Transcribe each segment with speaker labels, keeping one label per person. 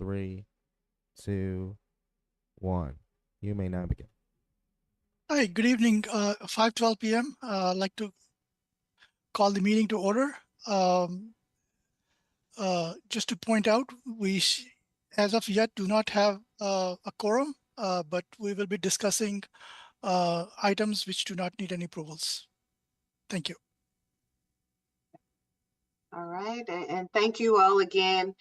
Speaker 1: 3, 2, 1. You may now begin.
Speaker 2: Hi, good evening. 5:12 p.m. I'd like to call the meeting to order. Just to point out, as of yet, do not have a quorum, but we will be discussing items which do not need any approvals. Thank you.
Speaker 3: All right, and thank you all again.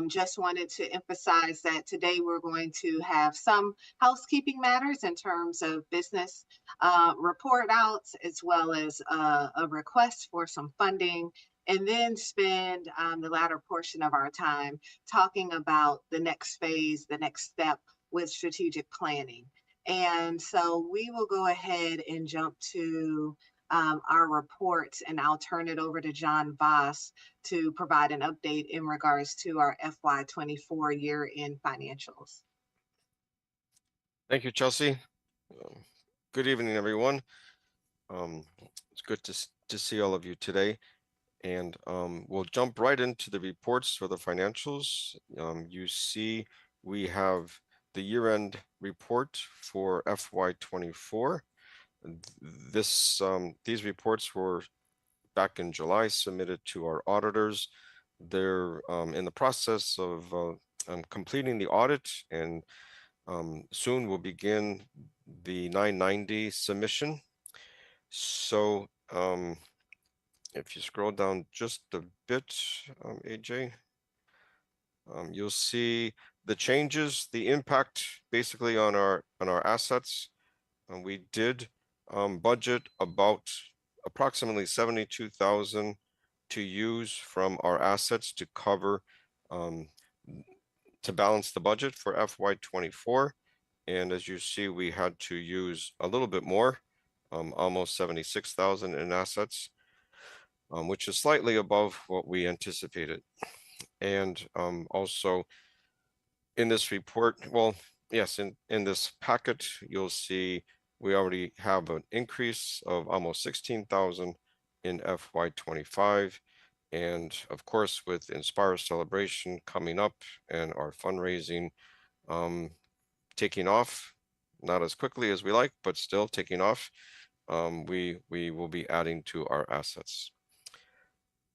Speaker 3: Just wanted to emphasize that today we're going to have some housekeeping matters in terms of business report outs, as well as a request for some funding, and then spend the latter portion of our time talking about the next phase, the next step with strategic planning. And so we will go ahead and jump to our reports, and I'll turn it over to John Voss to provide an update in regards to our FY24 year-end financials.
Speaker 4: Thank you, Chelsea. Good evening, everyone. It's good to see all of you today, and we'll jump right into the reports for the financials. You see we have the year-end report for FY24. These reports were back in July submitted to our auditors. They're in the process of completing the audit, and soon we'll begin the 990 submission. So if you scroll down just a bit, AJ, you'll see the changes, the impact basically on our assets. And we did budget about approximately $72,000 to use from our assets to cover to balance the budget for FY24. And as you see, we had to use a little bit more, almost $76,000 in assets, which is slightly above what we anticipated. And also in this report, well, yes, in this packet, you'll see we already have an increase of almost $16,000 in FY25. And of course, with Inspire Celebration coming up and our fundraising taking off, not as quickly as we like, but still taking off, we will be adding to our assets.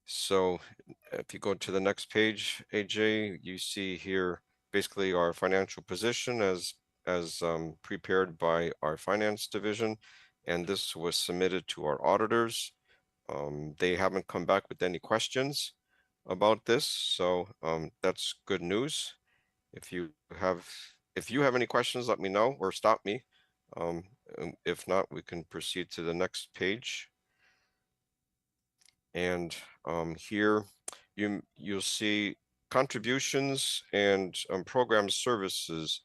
Speaker 4: So if you go to the next page, AJ, you see here basically our financial position as prepared by our finance division, and this was submitted to our auditors. They haven't come back with any questions about this, so that's good news. If you have any questions, let me know or stop me. If not, we can proceed to the next page. And here you'll see contributions and program services.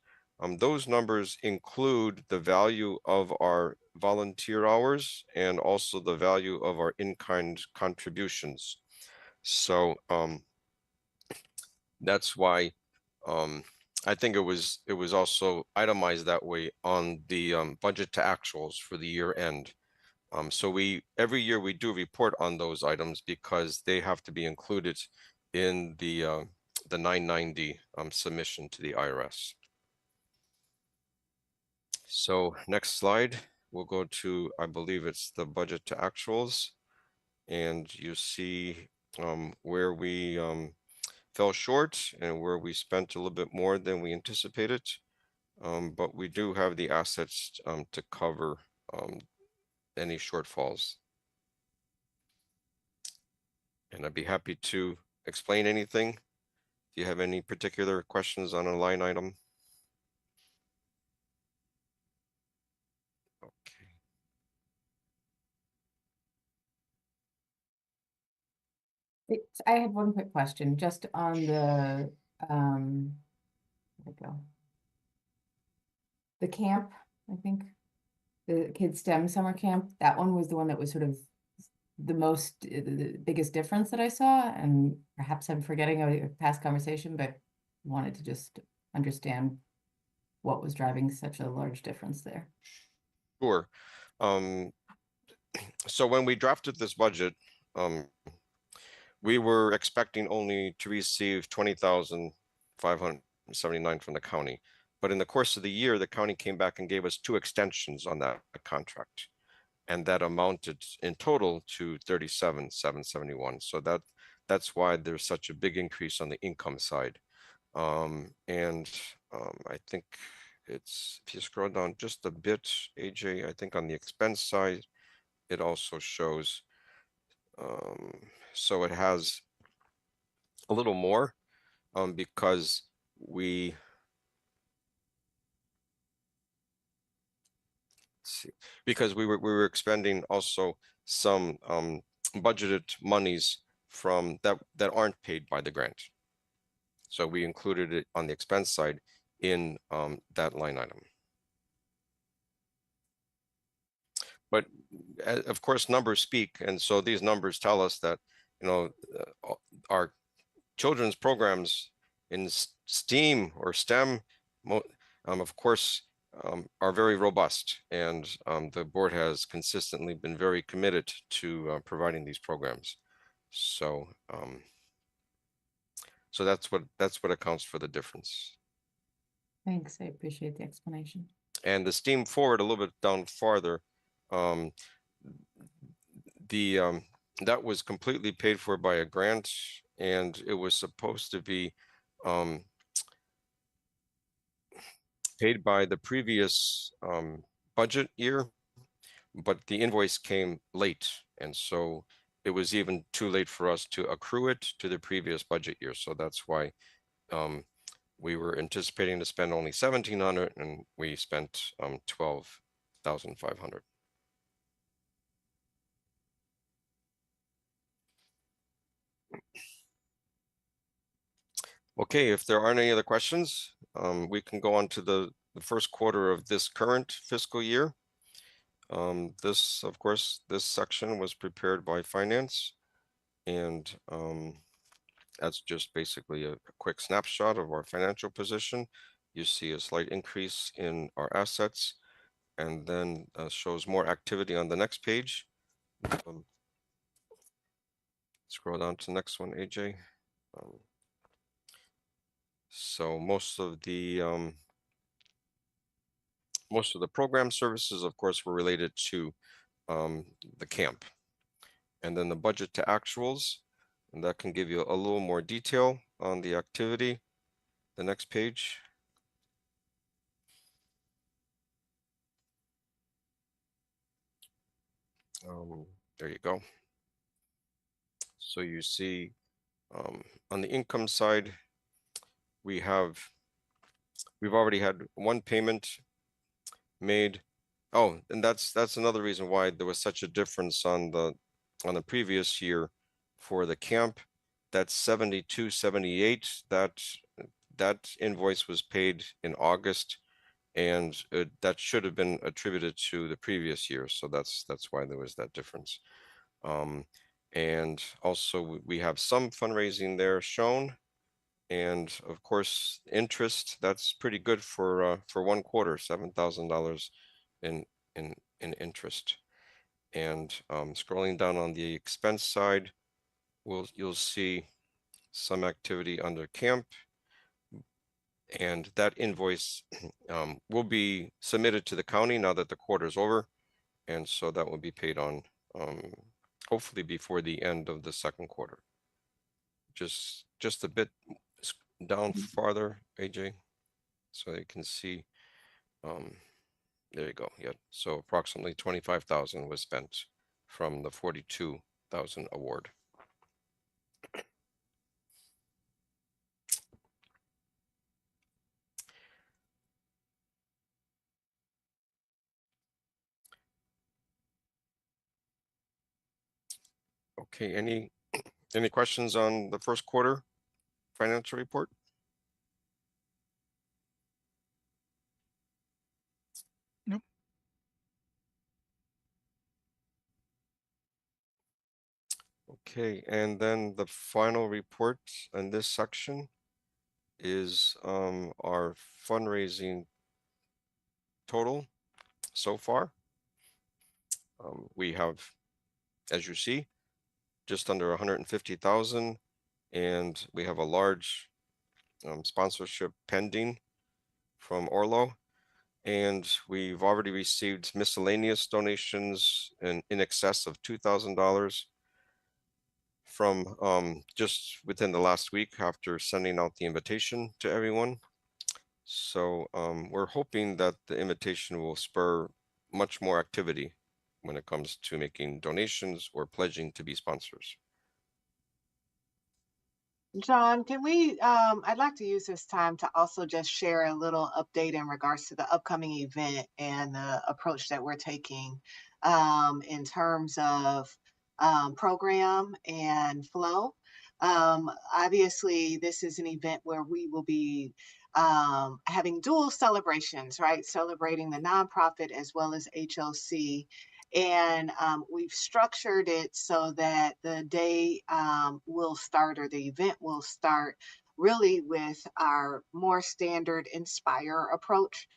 Speaker 4: Those numbers include the value of our volunteer hours and also the value of our in-kind contributions. So that's why I think it was also itemized that way on the budget to actuals for the year end. So every year we do report on those items because they have to be included in the 990 submission to the IRS. So next slide, we'll go to, I believe it's the budget to actuals, and you see where we fell short and where we spent a little bit more than we anticipated, but we do have the assets to cover any shortfalls. And I'd be happy to explain anything. If you have any particular questions on a line item. Okay.
Speaker 5: I had one quick question just on the where'd it go? The camp, I think, the Kids STEM summer camp. That one was the one that was sort of the biggest difference that I saw, and perhaps I'm forgetting a past conversation, but wanted to just understand what was driving such a large difference there.
Speaker 4: Sure. So when we drafted this budget, we were expecting only to receive $20,000 $579 from the county. But in the course of the year, the county came back and gave us 2 extensions on that contract. And that amounted in total to $37,771. So that's why there's such a big increase on the income side. I think it's, if you scroll down just a bit, AJ, I think on the expense side, it also shows, so it has a little more, because we, see, because we were expending also some budgeted monies from that aren't paid by the grant. So we included it on the expense side in that line item. But of course, numbers speak, and so these numbers tell us that, you know, our children's programs in STEAM or STEM, of course, are very robust, and the board has consistently been very committed to providing these programs. So, so that's what accounts for the difference.
Speaker 5: Thanks, I appreciate the explanation.
Speaker 4: And the STEAM forward a little bit down farther, that was completely paid for by a grant, and it was supposed to be paid by the previous budget year, but the invoice came late, and so it was even too late for us to accrue it to the previous budget year. So that's why we were anticipating to spend only $1,700, and we spent $12,500. Okay, if there aren't any other questions, we can go on to the first quarter of this current fiscal year. This, of course, this section was prepared by finance, and that's just basically a quick snapshot of our financial position. You see a slight increase in our assets, and then shows more activity on the next page. Scroll down to the next one, AJ. So most of the program services, of course, were related to the camp. And then the budget to actuals, and that can give you a little more detail on the activity. The next page. There you go. So you see on the income side, we've already had one payment made. Oh, and that's another reason why there was such a difference on the previous year for the camp. That's 7278. That invoice was paid in August, and that should have been attributed to the previous year. So that's why there was that difference. And also we have some fundraising there shown, and of course interest, that's pretty good for one quarter, $7,000 in interest. And scrolling down on the expense side, you'll see some activity under camp, and that invoice will be submitted to the county now that the quarter is over, and so that will be paid on hopefully before the end of the second quarter. Just a bit down farther, AJ, so you can see. There you go. Yeah, so approximately 25,000 was spent from the 42,000 award. Okay, any questions on the first quarter financial report?
Speaker 2: Nope.
Speaker 4: Okay, and then the final report in this section is our fundraising total so far. We have, as you see, just under 150,000, and we have a large sponsorship pending from Orlo. And we've already received miscellaneous donations in excess of $2,000 from just within the last week after sending out the invitation to everyone. So we're hoping that the invitation will spur much more activity when it comes to making donations or pledging to be sponsors.
Speaker 3: John, can we, I'd like to use this time to also just share a little update in regards to the upcoming event and the approach that we're taking in terms of program and flow. Obviously, this is an event where we will be having dual celebrations, right? Celebrating the nonprofit as well as HOC. And we've structured it so that the day will start, or the event will start, really with our more standard Inspire approach,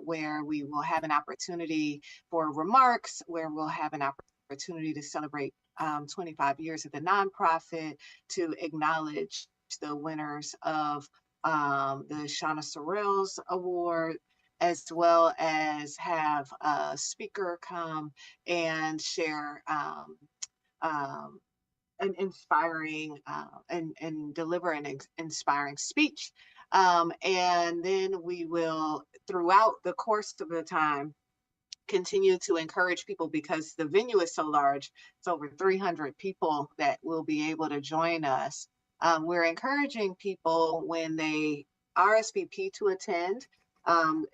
Speaker 3: where we will have an opportunity for remarks, where we'll have an opportunity to celebrate 25 years of the nonprofit, to acknowledge the winners of the Shauna Sorrells Award, as well as have a speaker come and share um, an inspiring and deliver an inspiring speech. And then we will, throughout the course of the time, continue to encourage people, because the venue is so large. It's over 300 people that will be able to join us. We're encouraging people, when they RSVP to attend,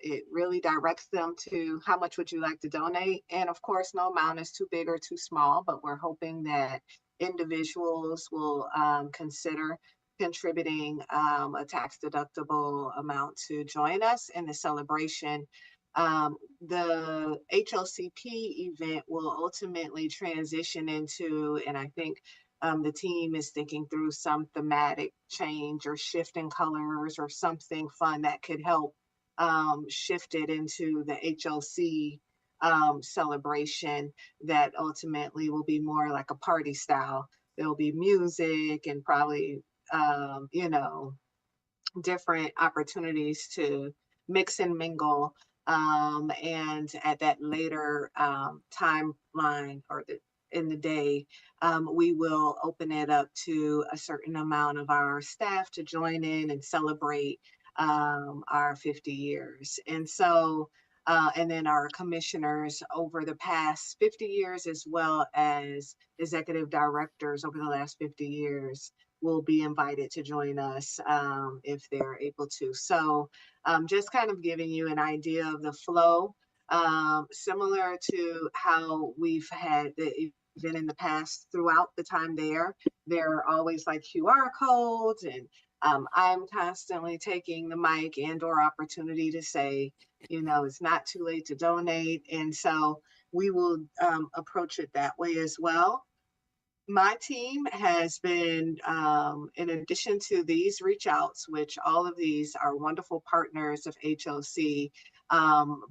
Speaker 3: it really directs them to how much would you like to donate. And of course, no amount is too big or too small, but we're hoping that individuals will consider contributing a tax deductible amount to join us in the celebration. The HOCP event will ultimately transition into, and I think the team is thinking through some thematic change or shift in colors or something fun that could help shift it into the HOC celebration that ultimately will be more like a party style. There'll be music and probably, you know, different opportunities to mix and mingle. And at that later timeline, or in the day, we will open it up to a certain amount of our staff to join in and celebrate our 50 years. And so, and then our commissioners over the past 50 years, as well as executive directors over the last 50 years, will be invited to join us if they're able to. So just kind of giving you an idea of the flow, similar to how we've had the event in the past. Throughout the time there are always like QR codes, and I'm constantly taking the mic and or opportunity to say, you know, it's not too late to donate. And so we will approach it that way as well. My team has been, in addition to these reach outs, which all of these are wonderful partners of HOC,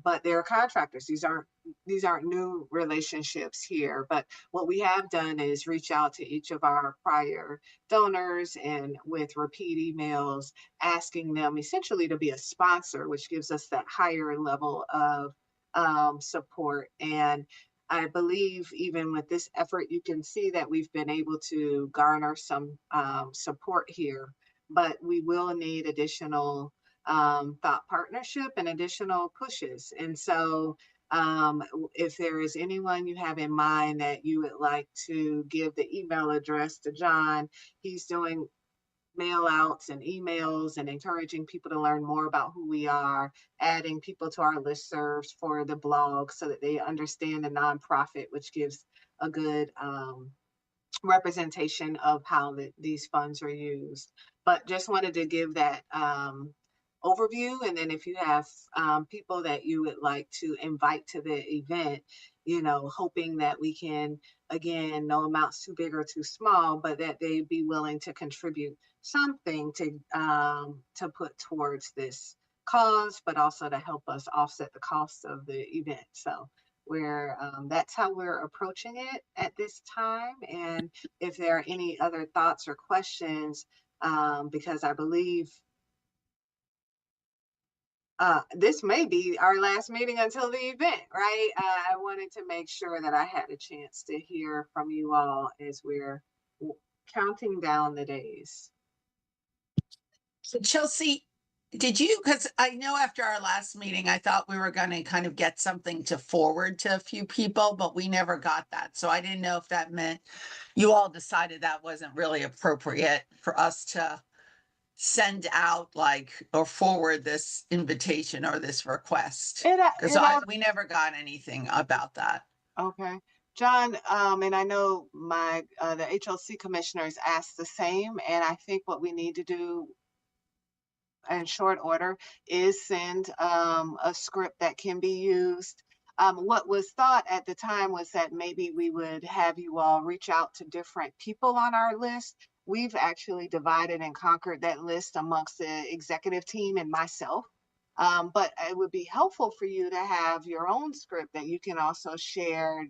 Speaker 3: but they're contractors. These aren't new relationships here. But what we have done is reach out to each of our prior donors, and with repeat emails, asking them essentially to be a sponsor, which gives us that higher level of support. And I believe even with this effort, you can see that we've been able to garner some support here, but we will need additional thought partnership and additional pushes. And so if there is anyone you have in mind that you would like to give the email address to John, he's doing mail outs and emails and encouraging people to learn more about who we are, adding people to our listservs for the blog so that they understand the nonprofit, which gives a good representation of how these funds are used. But just wanted to give that overview. And then if you have people that you would like to invite to the event, you know, hoping that we can, again, no amounts too big or too small, but that they be willing to contribute something to put towards this cause, but also to help us offset the costs of the event. So we're that's how we're approaching it at this time. And if there are any other thoughts or questions, because I believe this may be our last meeting until the event, right? I wanted to make sure that I had a chance to hear from you all as we're counting down the days.
Speaker 6: So Chelsea, did you, because I know after our last meeting, I thought we were going to kind of get something to forward to a few people, but we never got that. So I didn't know if that meant you all decided that wasn't really appropriate for us to send out or forward this invitation or this request. Because we never got anything about that.
Speaker 3: Okay. John, and I know the HOC commissioners asked the same, and I think what we need to do in short order is send a script that can be used. What was thought at the time was that maybe we would have you all reach out to different people on our list. We've actually divided and conquered that list amongst the executive team and myself. But it would be helpful for you to have your own script that you can also share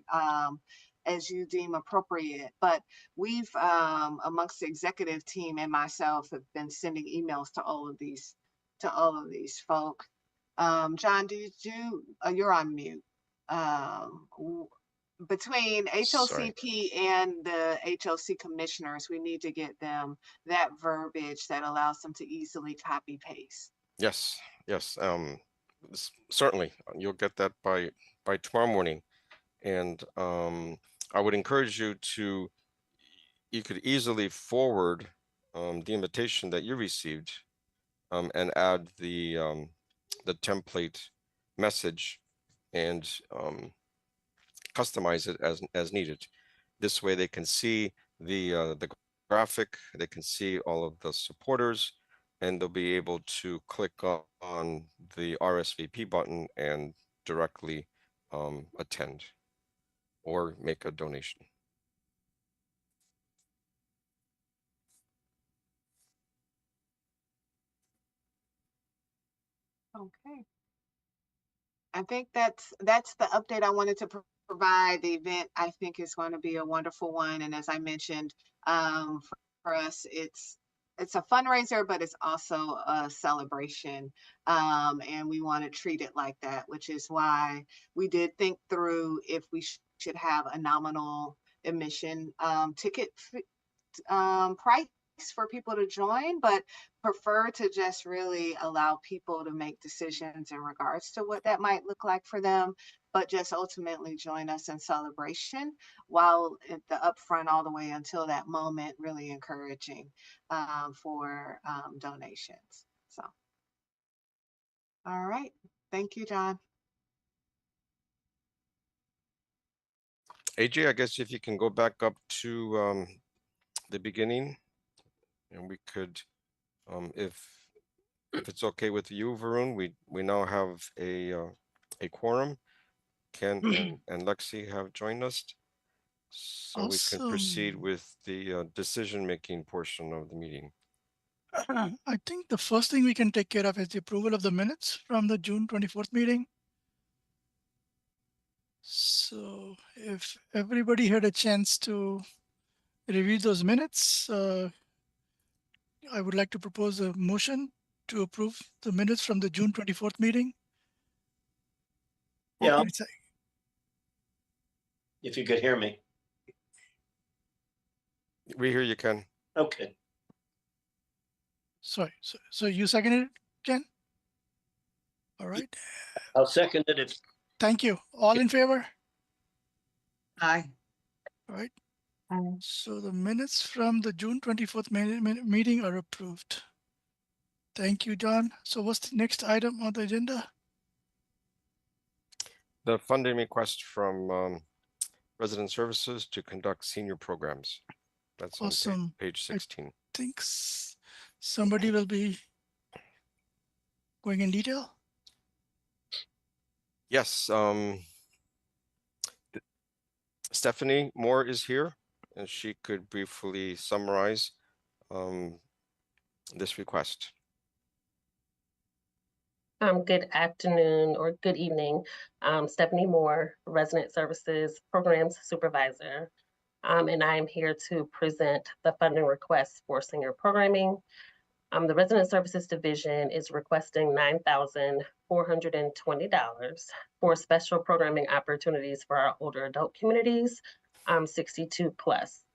Speaker 3: as you deem appropriate. But we've, amongst the executive team and myself, have been sending emails to all of these folk. John, you're on mute. Between HOCP and the HOC commissioners, we need to get them that verbiage that allows them to easily copy paste.
Speaker 4: Yes, certainly you'll get that by tomorrow morning. And I would encourage you could easily forward the invitation that you received and add the template message and customize it as needed. This way they can see the graphic, they can see all of the supporters, and they'll be able to click on the RSVP button and directly attend or make a donation.
Speaker 3: Okay. I think that's the update I wanted to provide. The event, I think, is going to be a wonderful one. And as I mentioned, for us, it's a fundraiser, but it's also a celebration. And we want to treat it like that, which is why we did think through if we should have a nominal admission ticket price for people to join, but prefer to just really allow people to make decisions in regards to what that might look like for them, but just ultimately join us in celebration while at the upfront all the way until that moment, really encouraging for donations. So, all right. Thank you, John.
Speaker 4: AJ, I guess if you can go back up to the beginning, and we could, if it's okay with you, Varun, we now have a quorum. Ken and Lexi have joined us, so
Speaker 2: Awesome.
Speaker 4: we can proceed with the decision-making portion of the meeting.
Speaker 2: I think the first thing we can take care of is the approval of the minutes from the June 24th meeting. So if everybody had a chance to review those minutes, I would like to propose a motion to approve the minutes from the June 24th meeting.
Speaker 7: Yeah,
Speaker 2: It's
Speaker 7: if you could hear me.
Speaker 4: We hear you, Ken.
Speaker 7: Okay.
Speaker 2: sorry. So you seconded it, Ken? All right.
Speaker 7: I'll second it if
Speaker 2: Thank you. All in favor?
Speaker 6: Aye.
Speaker 2: All right.
Speaker 5: Um,
Speaker 2: So the minutes from the June 24th meeting are approved. Thank you, John. So what's the next item on the agenda?
Speaker 4: The funding request from Resident Services to conduct senior programs. That's
Speaker 2: Awesome.
Speaker 4: on page 16.
Speaker 2: I think somebody will be going in detail.
Speaker 4: Yes, Stephanie Moore is here, and she could briefly summarize this request.
Speaker 8: Good afternoon or good evening. Stephanie Moore, Resident Services Programs Supervisor. and I am here to present the funding request for senior programming. The Resident Services Division is requesting $9,420 for special programming opportunities for our older adult communities, 62 plus.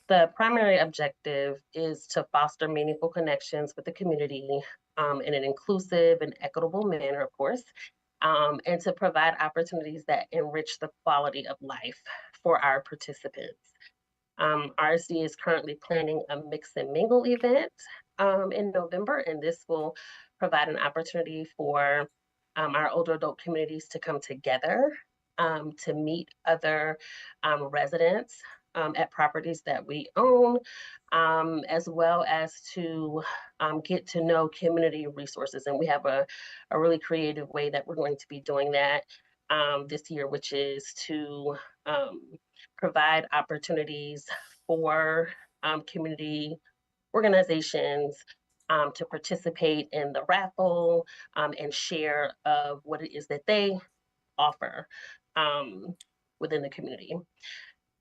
Speaker 8: The primary objective is to foster meaningful connections with the community in an inclusive and equitable manner, of course, and to provide opportunities that enrich the quality of life for our participants. RSD is currently planning a mix and mingle event in November, and this will provide an opportunity for our older adult communities to come together to meet other residents at properties that we own, as well as to get to know community resources. And we have a really creative way that we're going to be doing that this year, which is to provide opportunities for community organizations to participate in the raffle and share of what it is that they offer within the community.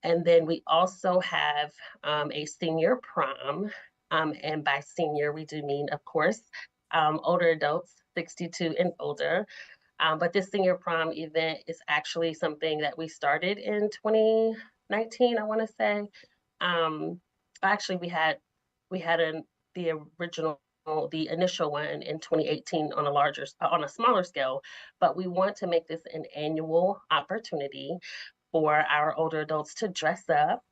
Speaker 8: And then we also have a senior prom. And by senior, we do mean, of course, older adults, 62 and older. But this senior prom event is actually something that we started in 2019, I want to say. Actually, we had the original, the initial one in 2018 on a smaller scale, but we want to make this an annual opportunity for our older adults to dress up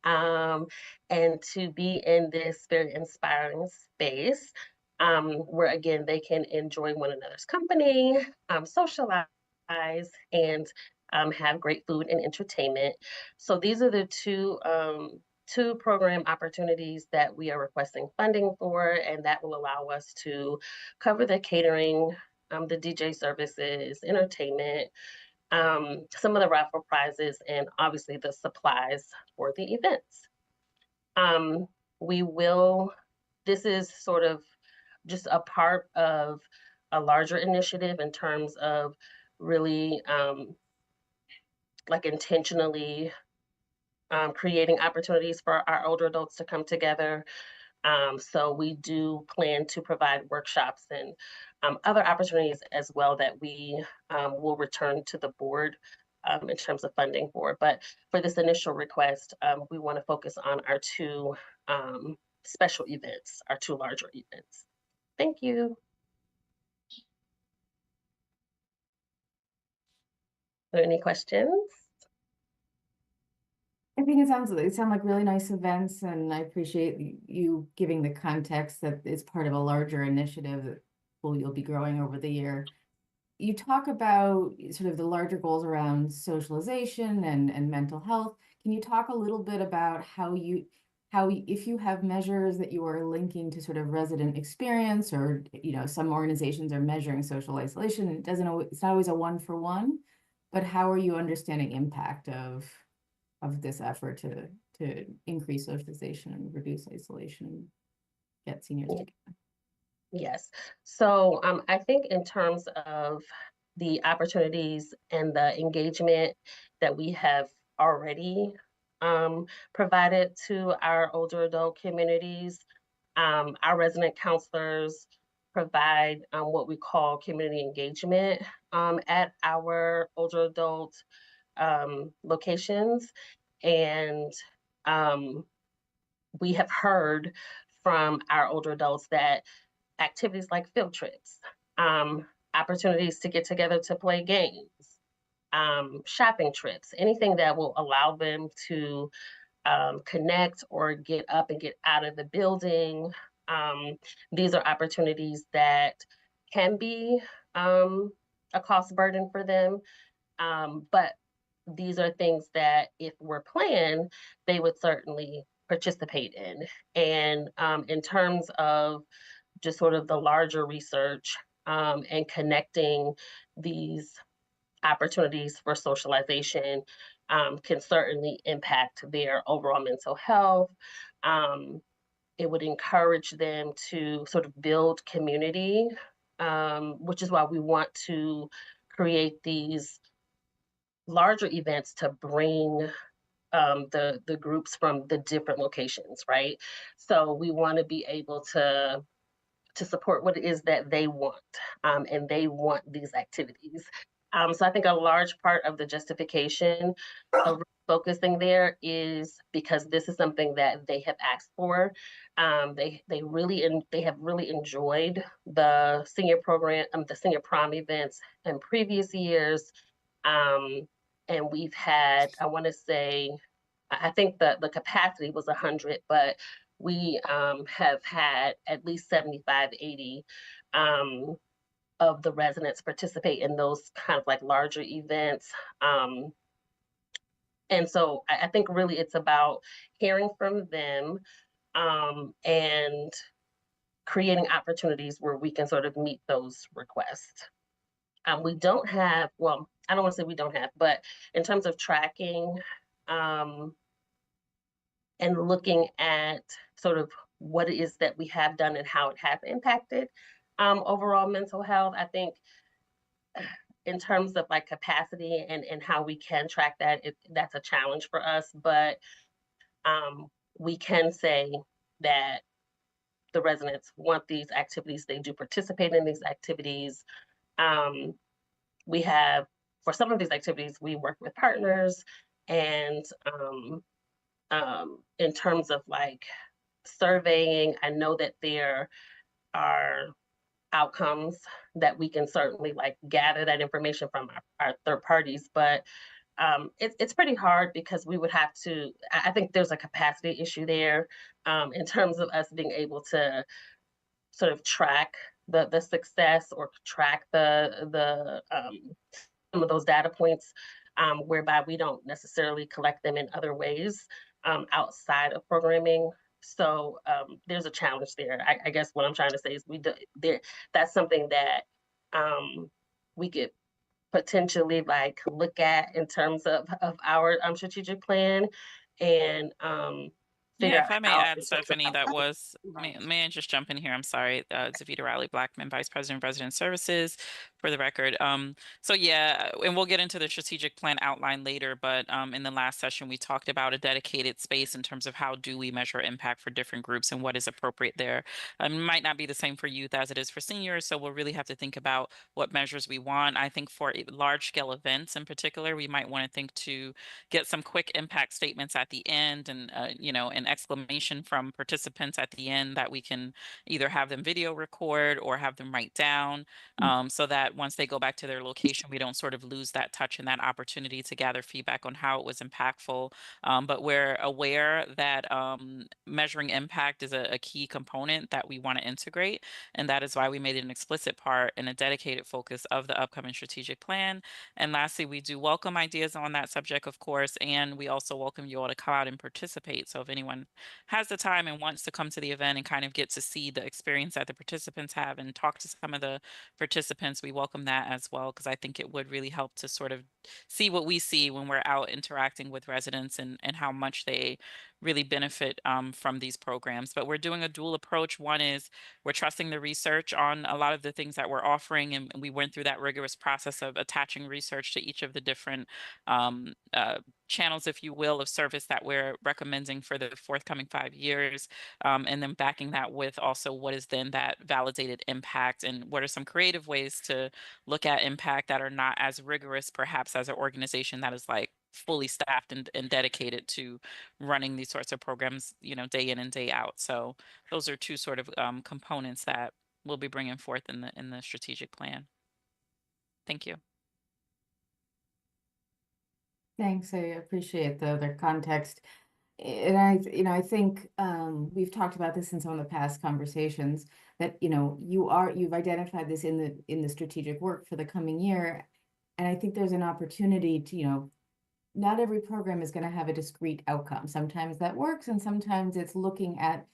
Speaker 8: and to be in this very inspiring space where, again, they can enjoy one another's company, socialize, and have great food and entertainment. So these are the two program opportunities that we are requesting funding for, and that will allow us to cover the catering, the DJ services, entertainment, some of the raffle prizes, and obviously the supplies for the events. This is sort of just a part of a larger initiative in terms of really like intentionally creating opportunities for our older adults to come together. So we do plan to provide workshops and other opportunities as well that we will return to the board in terms of funding for. But for this initial request, we want to focus on our two special events, our two larger events. Thank you. Are there any questions?
Speaker 5: I think it sound like really nice events, and I appreciate you giving the context that it's part of a larger initiative that you'll be growing over the year. You talk about sort of the larger goals around socialization and mental health. Can you talk a little bit about how if you have measures that you are linking to sort of resident experience, or some organizations are measuring social isolation, it's not always a one-for-one, but how are you understanding impact of this effort to increase socialization and reduce isolation and get seniors together?
Speaker 8: Yes. So I think in terms of the opportunities and the engagement that we have already provided to our older adult communities, our resident counselors provide what we call community engagement at our older adult locations. And we have heard from our older adults that activities like field trips, opportunities to get together to play games, shopping trips, anything that will allow them to connect or get up and get out of the building. These are opportunities that can be a cost burden for them, but these are things that if we're planned, they would certainly participate in. And in terms of just sort of the larger research and connecting these opportunities for socialization can certainly impact their overall mental health. It would encourage them to sort of build community, which is why we want to create these larger events to bring the groups from the different locations, right? So we want to be able to support what it is that they want, and they want these activities. So I think a large part of the justification of focusing there is because this is something that they have asked for. They have really enjoyed the senior program, the senior prom events in previous years, and we've had, I want to say, I think the capacity was 100, but we have had at least 75, 80 of the residents participate in those kind of like larger events. And so I think really it's about hearing from them, and creating opportunities where we can sort of meet those requests. We don't have, well, I don't want to say we don't have, but in terms of tracking, and looking at sort of what it is that we have done and how it has impacted overall mental health. I think in terms of like capacity and how we can track that, that's a challenge for us, but we can say that the residents want these activities, they do participate in these activities. We have, for some of these activities, we work with partners, and in terms of like surveying, I know that there are outcomes that we can certainly like gather that information from our third parties, but it's pretty hard because we would have to, I think there's a capacity issue there, in terms of us being able to sort of track the success or track the some of those data points, whereby we don't necessarily collect them in other ways outside of programming. So there's a challenge there. I guess what I'm trying to say is that's something that we could potentially like look at in terms of our strategic plan, and figure
Speaker 9: Yeah,
Speaker 8: out
Speaker 9: if I may
Speaker 8: how
Speaker 9: add, Stephanie, that was,
Speaker 8: Right.
Speaker 9: may I just jump in here? I'm sorry. Zavita Riley Blackman, Vice President of Resident Services, for the record. So yeah, and we'll get into the strategic plan outline later, but in the last session, we talked about a dedicated space in terms of how do we measure impact for different groups and what is appropriate there. It might not be the same for youth as it is for seniors, so we'll really have to think about what measures we want. I think for large scale events in particular, we might want to think to get some quick impact statements at the end, and you know, an exclamation from participants at the end that we can either have them video record or have them write down, so that once they go back to their location, we don't sort of lose that touch and that opportunity to gather feedback on how it was impactful. But we're aware that measuring impact is a key component that we want to integrate, and that is why we made it an explicit part and a dedicated focus of the upcoming strategic plan. And lastly, we do welcome ideas on that subject, of course, and we also welcome you all to come out and participate. So if anyone has the time and wants to come to the event and kind of get to see the experience that the participants have and talk to some of the participants, we welcome that as well, because I think it would really help to sort of see what we see when we're out interacting with residents, and how much they really benefit from these programs. But we're doing a dual approach. One is we're trusting the research on a lot of the things that we're offering, and we went through that rigorous process of attaching research to each of the different channels, if you will, of service that we're recommending for the forthcoming 5 years, and then backing that with also what is then that validated impact, and what are some creative ways to look at impact that are not as rigorous perhaps as an organization that is like fully staffed and dedicated to running these sorts of programs, you know, day in and day out. So those are two sort of components that we'll be bringing forth in the strategic plan. Thank you.
Speaker 5: Thanks. I appreciate the other context. And I think we've talked about this in some of the past conversations, that, you know, you've identified this in the strategic work for the coming year. And I think there's an opportunity to, you know, not every program is going to have a discrete outcome. Sometimes that works, and sometimes it's looking at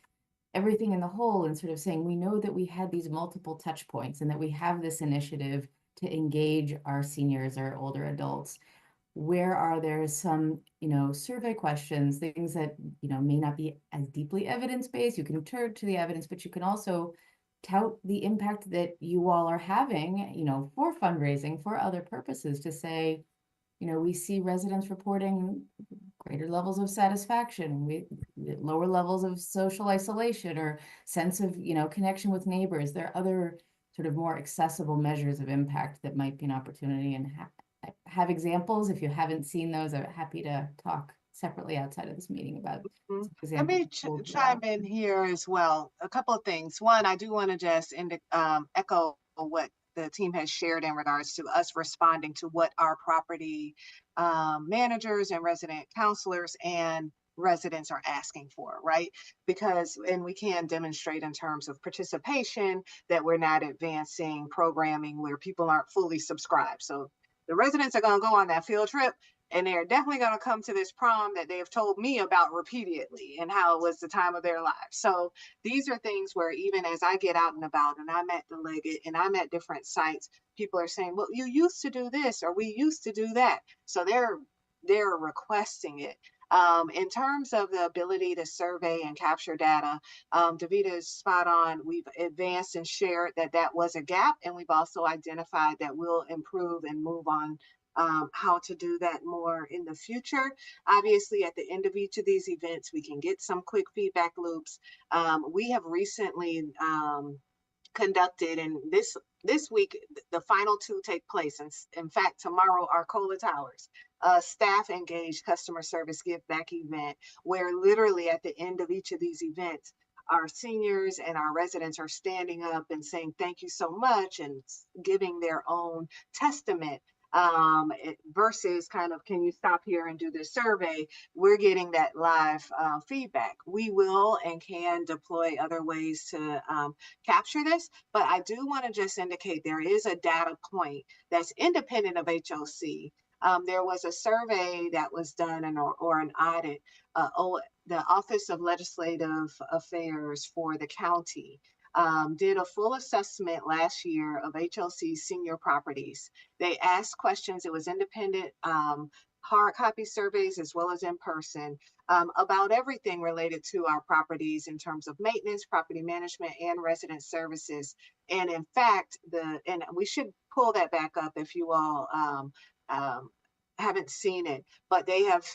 Speaker 5: everything in the whole and sort of saying, we know that we had these multiple touch points and that we have this initiative to engage our seniors, our older adults. Where are there some, you know, survey questions, things that, you know, may not be as deeply evidence-based? You can turn to the evidence, but you can also tout the impact that you all are having, you know, for fundraising, for other purposes, to say, you know, we see residents reporting greater levels of satisfaction, lower levels of social isolation or sense of, connection with neighbors. There are other sort of more accessible measures of impact that might be an opportunity, and have examples. If you haven't seen those, I'm happy to talk separately outside of this meeting about
Speaker 3: Mhm.
Speaker 5: some
Speaker 3: Let me
Speaker 5: examples.
Speaker 3: chime in here as well. A couple of things. One, I do want to just echo what the team has shared in regards to us responding to what our property managers and resident counselors and residents are asking for, right? Because, and we can demonstrate in terms of participation that we're not advancing programming where people aren't fully subscribed. So the residents are going to go on that field trip, and they're definitely going to come to this prom that they have told me about repeatedly and how it was the time of their lives. So these are things where even as I get out and about and I'm at the Leggett and I'm at different sites, people are saying, well, you used to do this or we used to do that. So they're requesting it. In terms of the ability to survey and capture data, Davita is spot on. We've advanced and shared that was a gap, and we've also identified that we'll improve and move on how to do that more in the future. Obviously, at the end of each of these events, we can get some quick feedback loops. We have recently conducted, and this week the final two take place, and in fact tomorrow Arcola Towers, staff engaged customer service give back event, where literally at the end of each of these events our seniors and our residents are standing up and saying thank you so much and giving their own testament, versus kind of, can you stop here and do this survey? We're getting that live feedback. We will and can deploy other ways to capture this, but I do want to just indicate there is a data point that's independent of HOC. There was a survey that was done or an audit, the Office of Legislative Affairs for the county did a full assessment last year of HOC senior properties. They asked questions. It was independent hard copy surveys as well as in person, about everything related to our properties in terms of maintenance, property management, and resident services. And in fact, and we should pull that back up if you all haven't seen it, but they have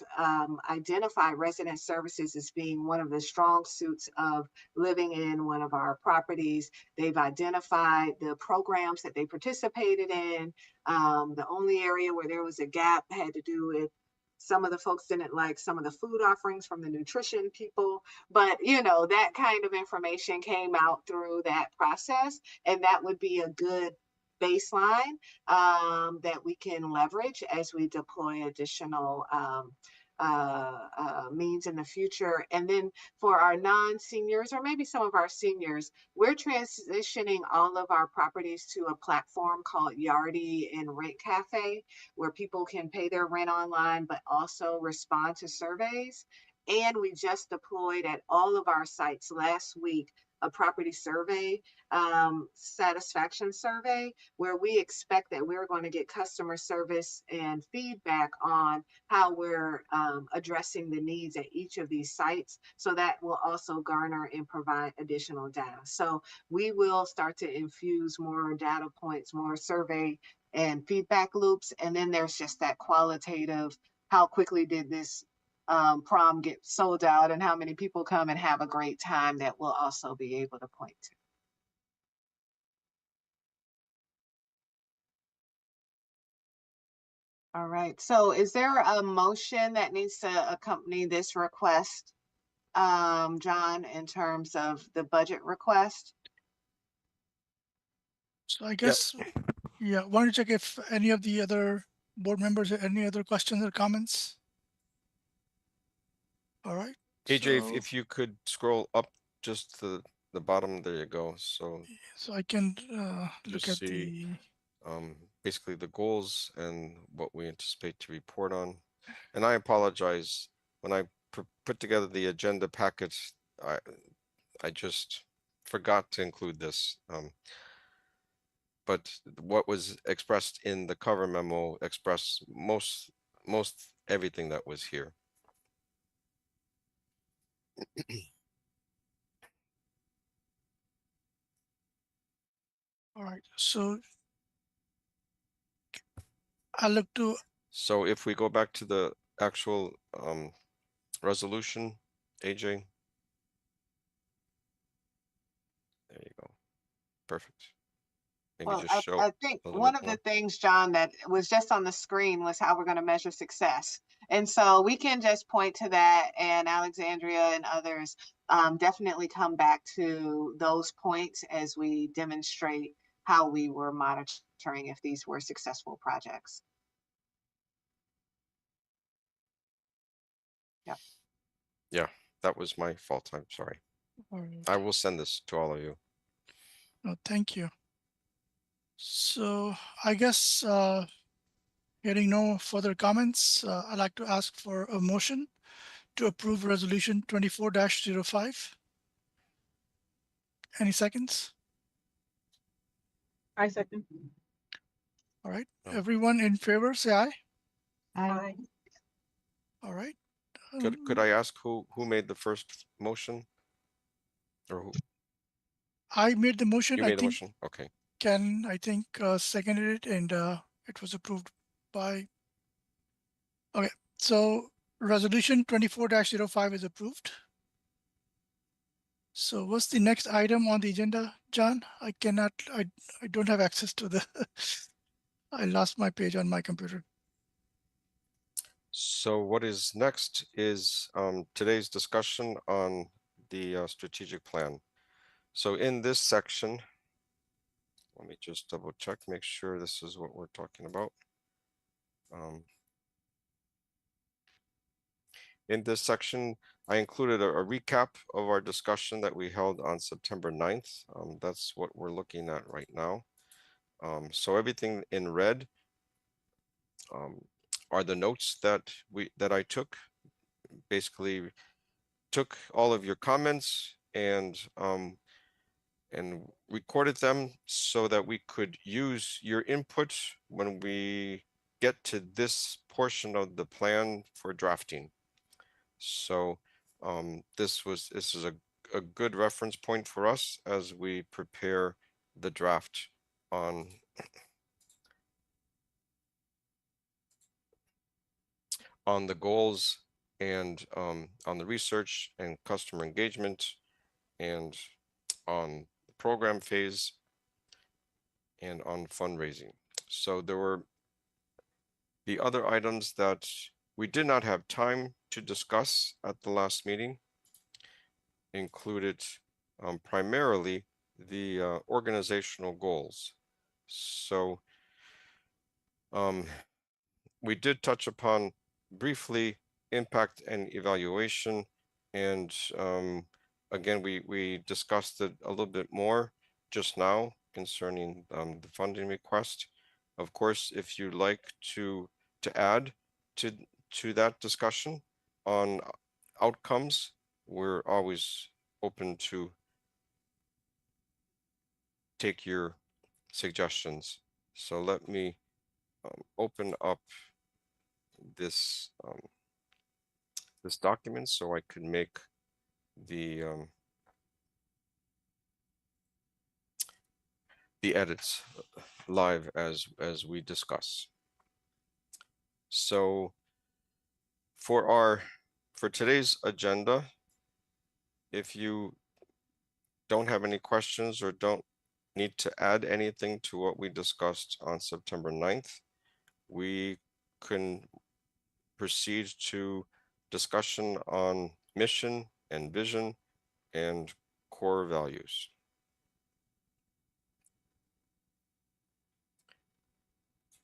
Speaker 3: identified resident services as being one of the strong suits of living in one of our properties. They've identified the programs that they participated in. The only area where there was a gap had to do with some of the folks didn't like some of the food offerings from the nutrition people, but that kind of information came out through that process, and that would be a good baseline that we can leverage as we deploy additional means in the future. And then for our non-seniors, or maybe some of our seniors, we're transitioning all of our properties to a platform called Yardi and Rent Cafe, where people can pay their rent online, but also respond to surveys. And we just deployed at all of our sites last week a property survey, satisfaction survey, where we expect that we're going to get customer service and feedback on how we're addressing the needs at each of these sites. So that will also garner and provide additional data. So we will start to infuse more data points, more survey and feedback loops. And then there's just that qualitative, how quickly did this prom get sold out and how many people come and have a great time, that we'll also be able to point to. All right, so is there a motion that needs to accompany this request, John, in terms of the budget request?
Speaker 2: So I guess, yeah, want to check if any of the other board members have any other questions or comments? All right.
Speaker 4: AJ,
Speaker 2: so,
Speaker 4: if you could scroll up just to the bottom, there you go. So
Speaker 2: I can
Speaker 4: you
Speaker 2: look at
Speaker 4: see basically the goals and what we anticipate to report on. And I apologize, when I put together the agenda packets, I just forgot to include this. But what was expressed in the cover memo expressed most everything that was here.
Speaker 2: all right. So I look to,
Speaker 4: So if we go back to the actual resolution, AJ. There you go. Perfect. Maybe
Speaker 3: Well,
Speaker 4: just show
Speaker 3: I think
Speaker 4: a little
Speaker 3: one
Speaker 4: bit
Speaker 3: of the
Speaker 4: more.
Speaker 3: things, John, that was just on the screen was how we're going to measure success. And so we can just point to that, and Alexandria and others definitely come back to those points as we demonstrate how we were monitoring if these were successful projects. Yeah.
Speaker 4: Yeah, that was my fault. I'm sorry.
Speaker 2: All right.
Speaker 4: I will send this to all of you.
Speaker 2: No, thank you. So I guess hearing no further comments, I'd like to ask for a motion to approve resolution 24-05. Any seconds?
Speaker 10: I second.
Speaker 2: All right.
Speaker 4: Oh.
Speaker 2: Everyone in favor, say aye.
Speaker 5: Aye.
Speaker 2: All right.
Speaker 4: Could I ask who made the first motion? Or who
Speaker 2: I made the motion.
Speaker 4: you
Speaker 2: I
Speaker 4: made the
Speaker 2: think
Speaker 4: motion? Okay.
Speaker 2: Ken, seconded it, and it was approved by. Okay, so resolution 24-05 is approved. So what's the next item on the agenda, John? I don't have access to the, I lost my page on my computer.
Speaker 4: So what is next is today's discussion on the strategic plan. So in this section, let me just double check, make sure this is what we're talking about. In this section, I included a recap of our discussion that we held on September 9th. That's what we're looking at right now. So everything in red are the notes that I took. Basically, took all of your comments and recorded them so that we could use your input when we get to this portion of the plan for drafting. So this is a good reference point for us as we prepare the draft on the goals and on the research and customer engagement and on the program phase and on fundraising. So there were the other items that we did not have time to discuss at the last meeting included primarily the organizational goals. So we did touch upon briefly impact and evaluation, and again we discussed it a little bit more just now concerning the funding request. Of course, if you'd like to add to that discussion on outcomes, we're always open to take your suggestions. So let me open up this this document so I could make the edits live as we discuss. So for today's agenda, if you don't have any questions or don't need to add anything to what we discussed on September 9th, we can proceed to discussion on mission and vision and core values.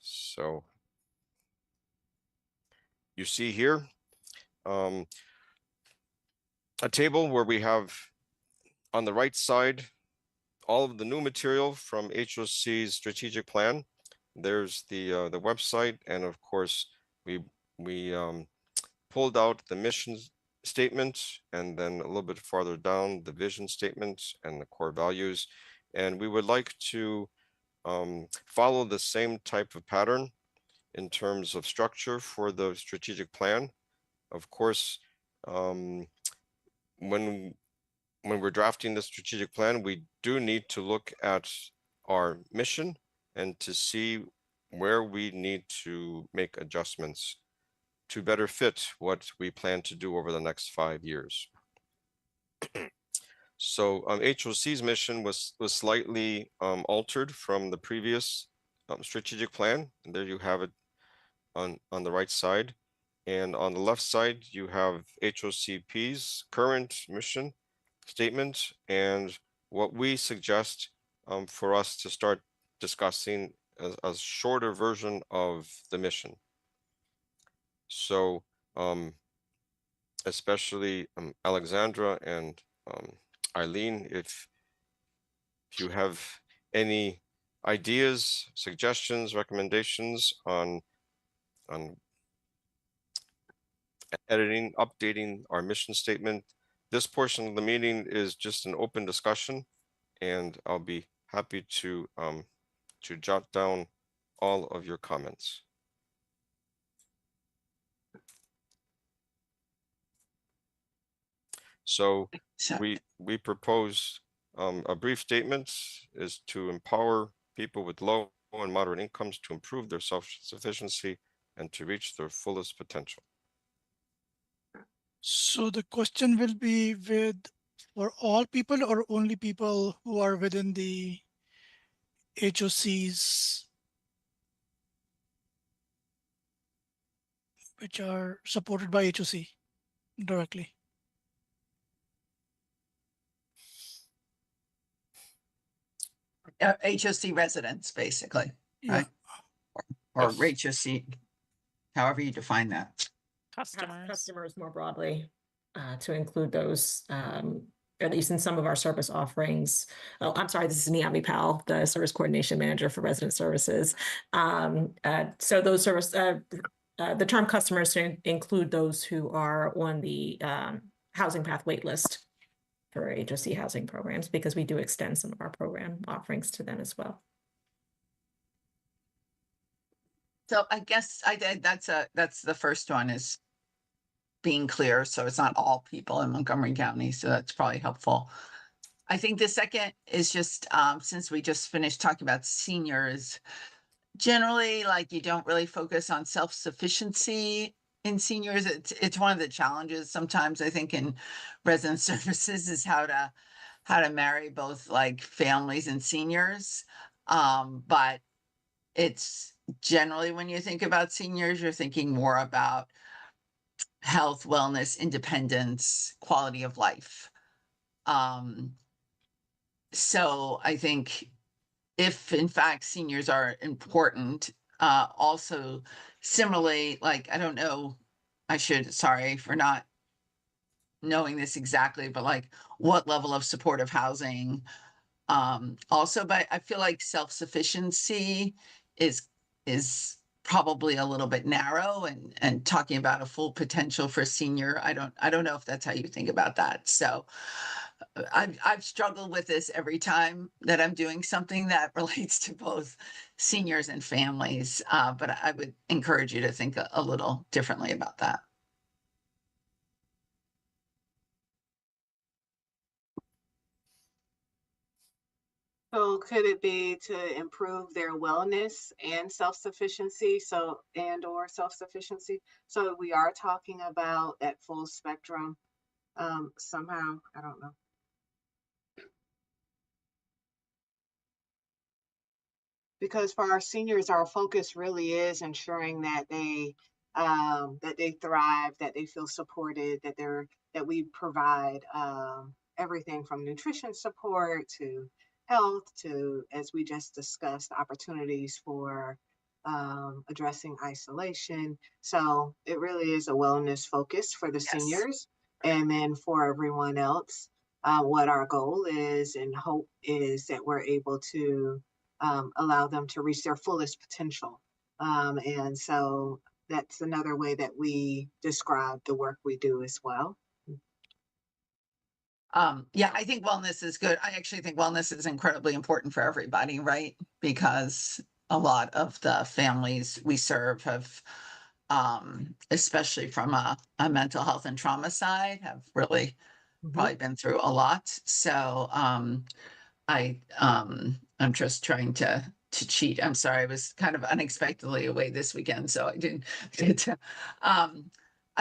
Speaker 4: So you see here a table where we have on the right side all of the new material from HOC's strategic plan. There's the website, and of course we pulled out the mission statement, and then a little bit farther down the vision statement and the core values. And we would like to follow the same type of pattern in terms of structure for the strategic plan. Of course, when we're drafting the strategic plan, we do need to look at our mission and to see where we need to make adjustments to better fit what we plan to do over the next 5 years. So HOC's mission was slightly altered from the previous strategic plan. And there you have it on the right side. And on the left side, you have HOCP's current mission statement and what we suggest for us to start discussing a shorter version of the mission. So especially Alexandra and Eileen, if you have any ideas, suggestions, recommendations on editing, updating our mission statement, this portion of the meeting is just an open discussion, and I'll be happy to jot down all of your comments. So we propose a brief statement is to empower people with low and moderate incomes to improve their self-sufficiency and to reach their fullest potential.
Speaker 2: So the question will be for all people or only people who are within the HOCs which are supported by HOC directly?
Speaker 6: HOC residents, basically, right? Or
Speaker 4: Yes.
Speaker 6: HOC, however you define that.
Speaker 9: Customers
Speaker 10: more broadly, to include those, at least in some of our service offerings. Oh, I'm sorry, this is Niami Powell, the Service Coordination Manager for Resident Services. So those service, the term customers to include those who are on the housing path wait list for HOC housing programs, because we do extend some of our program offerings to them as well.
Speaker 6: So I guess that's the first one, is being clear. So it's not all people in Montgomery County. So that's probably helpful. I think the second is just, since we just finished talking about seniors, generally, like, you don't really focus on self-sufficiency in seniors. It's one of the challenges sometimes, I think, in resident services, is how to marry both like families and seniors. But it's generally, when you think about seniors, you're thinking more about health, wellness, independence, quality of life. So I think if in fact seniors are important, also similarly, like, I don't know, sorry for not knowing this exactly, but like what level of supportive housing, also, but I feel like self-sufficiency is probably a little bit narrow, and talking about a full potential for senior, I don't know if that's how you think about that. So I've struggled with this every time that I'm doing something that relates to both seniors and families, but I would encourage you to think a little differently about that.
Speaker 3: So could it be to improve their wellness and self-sufficiency, or self-sufficiency? So we are talking about that full spectrum somehow, I don't know. Because for our seniors, our focus really is ensuring that they thrive, that they feel supported, that we provide everything from nutrition support to health to, as we just discussed, opportunities for addressing isolation. So it really is a wellness focus for the seniors. And then for everyone else, what our goal is and hope is that we're able to allow them to reach their fullest potential. And so that's another way that we describe the work we do as well.
Speaker 6: Yeah, I think wellness is good. I actually think wellness is incredibly important for everybody, right? Because a lot of the families we serve have, especially from a mental health and trauma side, have really probably been through a lot. So I'm just trying to to cheat. I'm sorry, I was kind of unexpectedly away this weekend, so I didn't get to.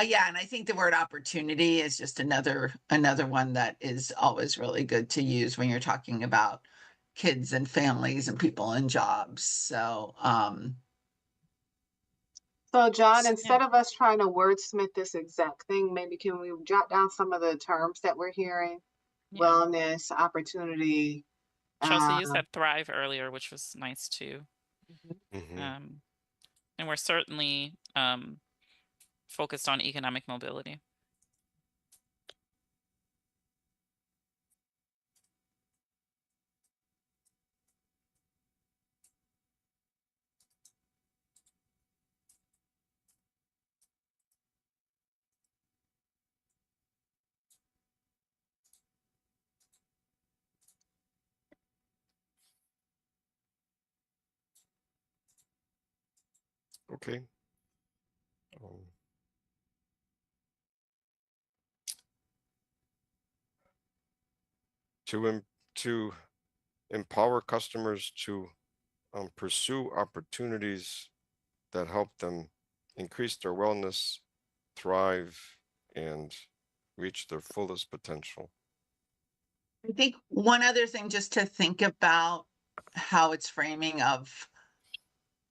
Speaker 6: Yeah, and I think the word opportunity is just another one that is always really good to use when you're talking about kids and families and people and jobs. So
Speaker 3: So John,
Speaker 9: Yeah.
Speaker 3: instead of us trying to wordsmith this exact thing, maybe can we jot down some of the terms that we're hearing?
Speaker 9: Yeah.
Speaker 3: Wellness, opportunity.
Speaker 9: Chelsea, you said thrive earlier, which was nice too.
Speaker 4: Mhm.
Speaker 9: And we're certainly focused on economic mobility.
Speaker 4: Okay. Um, to empower customers to pursue opportunities that help them increase their wellness, thrive, and reach their fullest potential.
Speaker 6: I think one other thing just to think about how it's framing of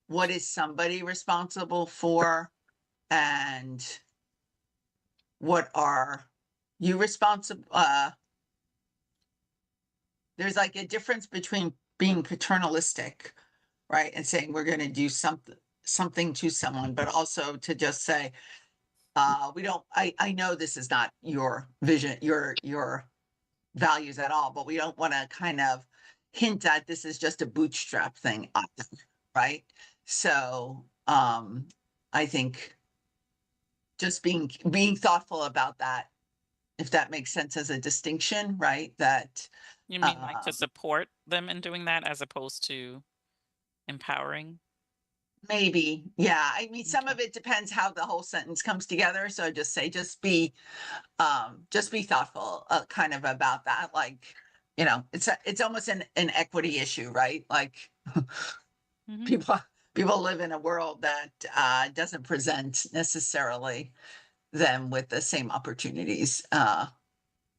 Speaker 6: what is somebody responsible for and what are you responsible there's like a difference between being paternalistic, right, and saying we're going to do something to someone, but also to just say we don't I know this is not your vision, your values at all, but we don't want to kind of hint at this is just a bootstrap thing either, right? So I think just being thoughtful about that, if that makes sense as a distinction, right? That
Speaker 9: You mean like to support them in doing that as opposed to empowering?
Speaker 6: maybe, yeah. I mean, some of it depends how the whole sentence comes together. So just say, just be thoughtful, kind of about that. Like, you know, it's almost an equity issue, right? Like people live in a world that doesn't present necessarily them with the same opportunities.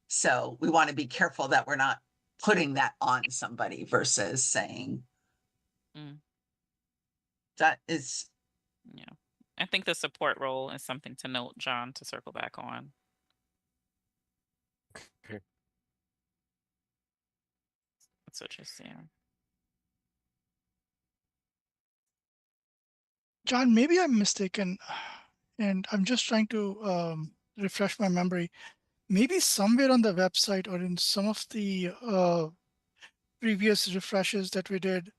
Speaker 6: So we want to be careful that we're not putting that on somebody versus saying that is.
Speaker 9: Yeah. I think the support role is something to note, John, to circle back on.
Speaker 4: Okay.
Speaker 9: That's what you're saying.
Speaker 2: John, maybe I'm mistaken, and I'm just trying to refresh my memory. Maybe somewhere on the website or in some of the previous refreshes that we did,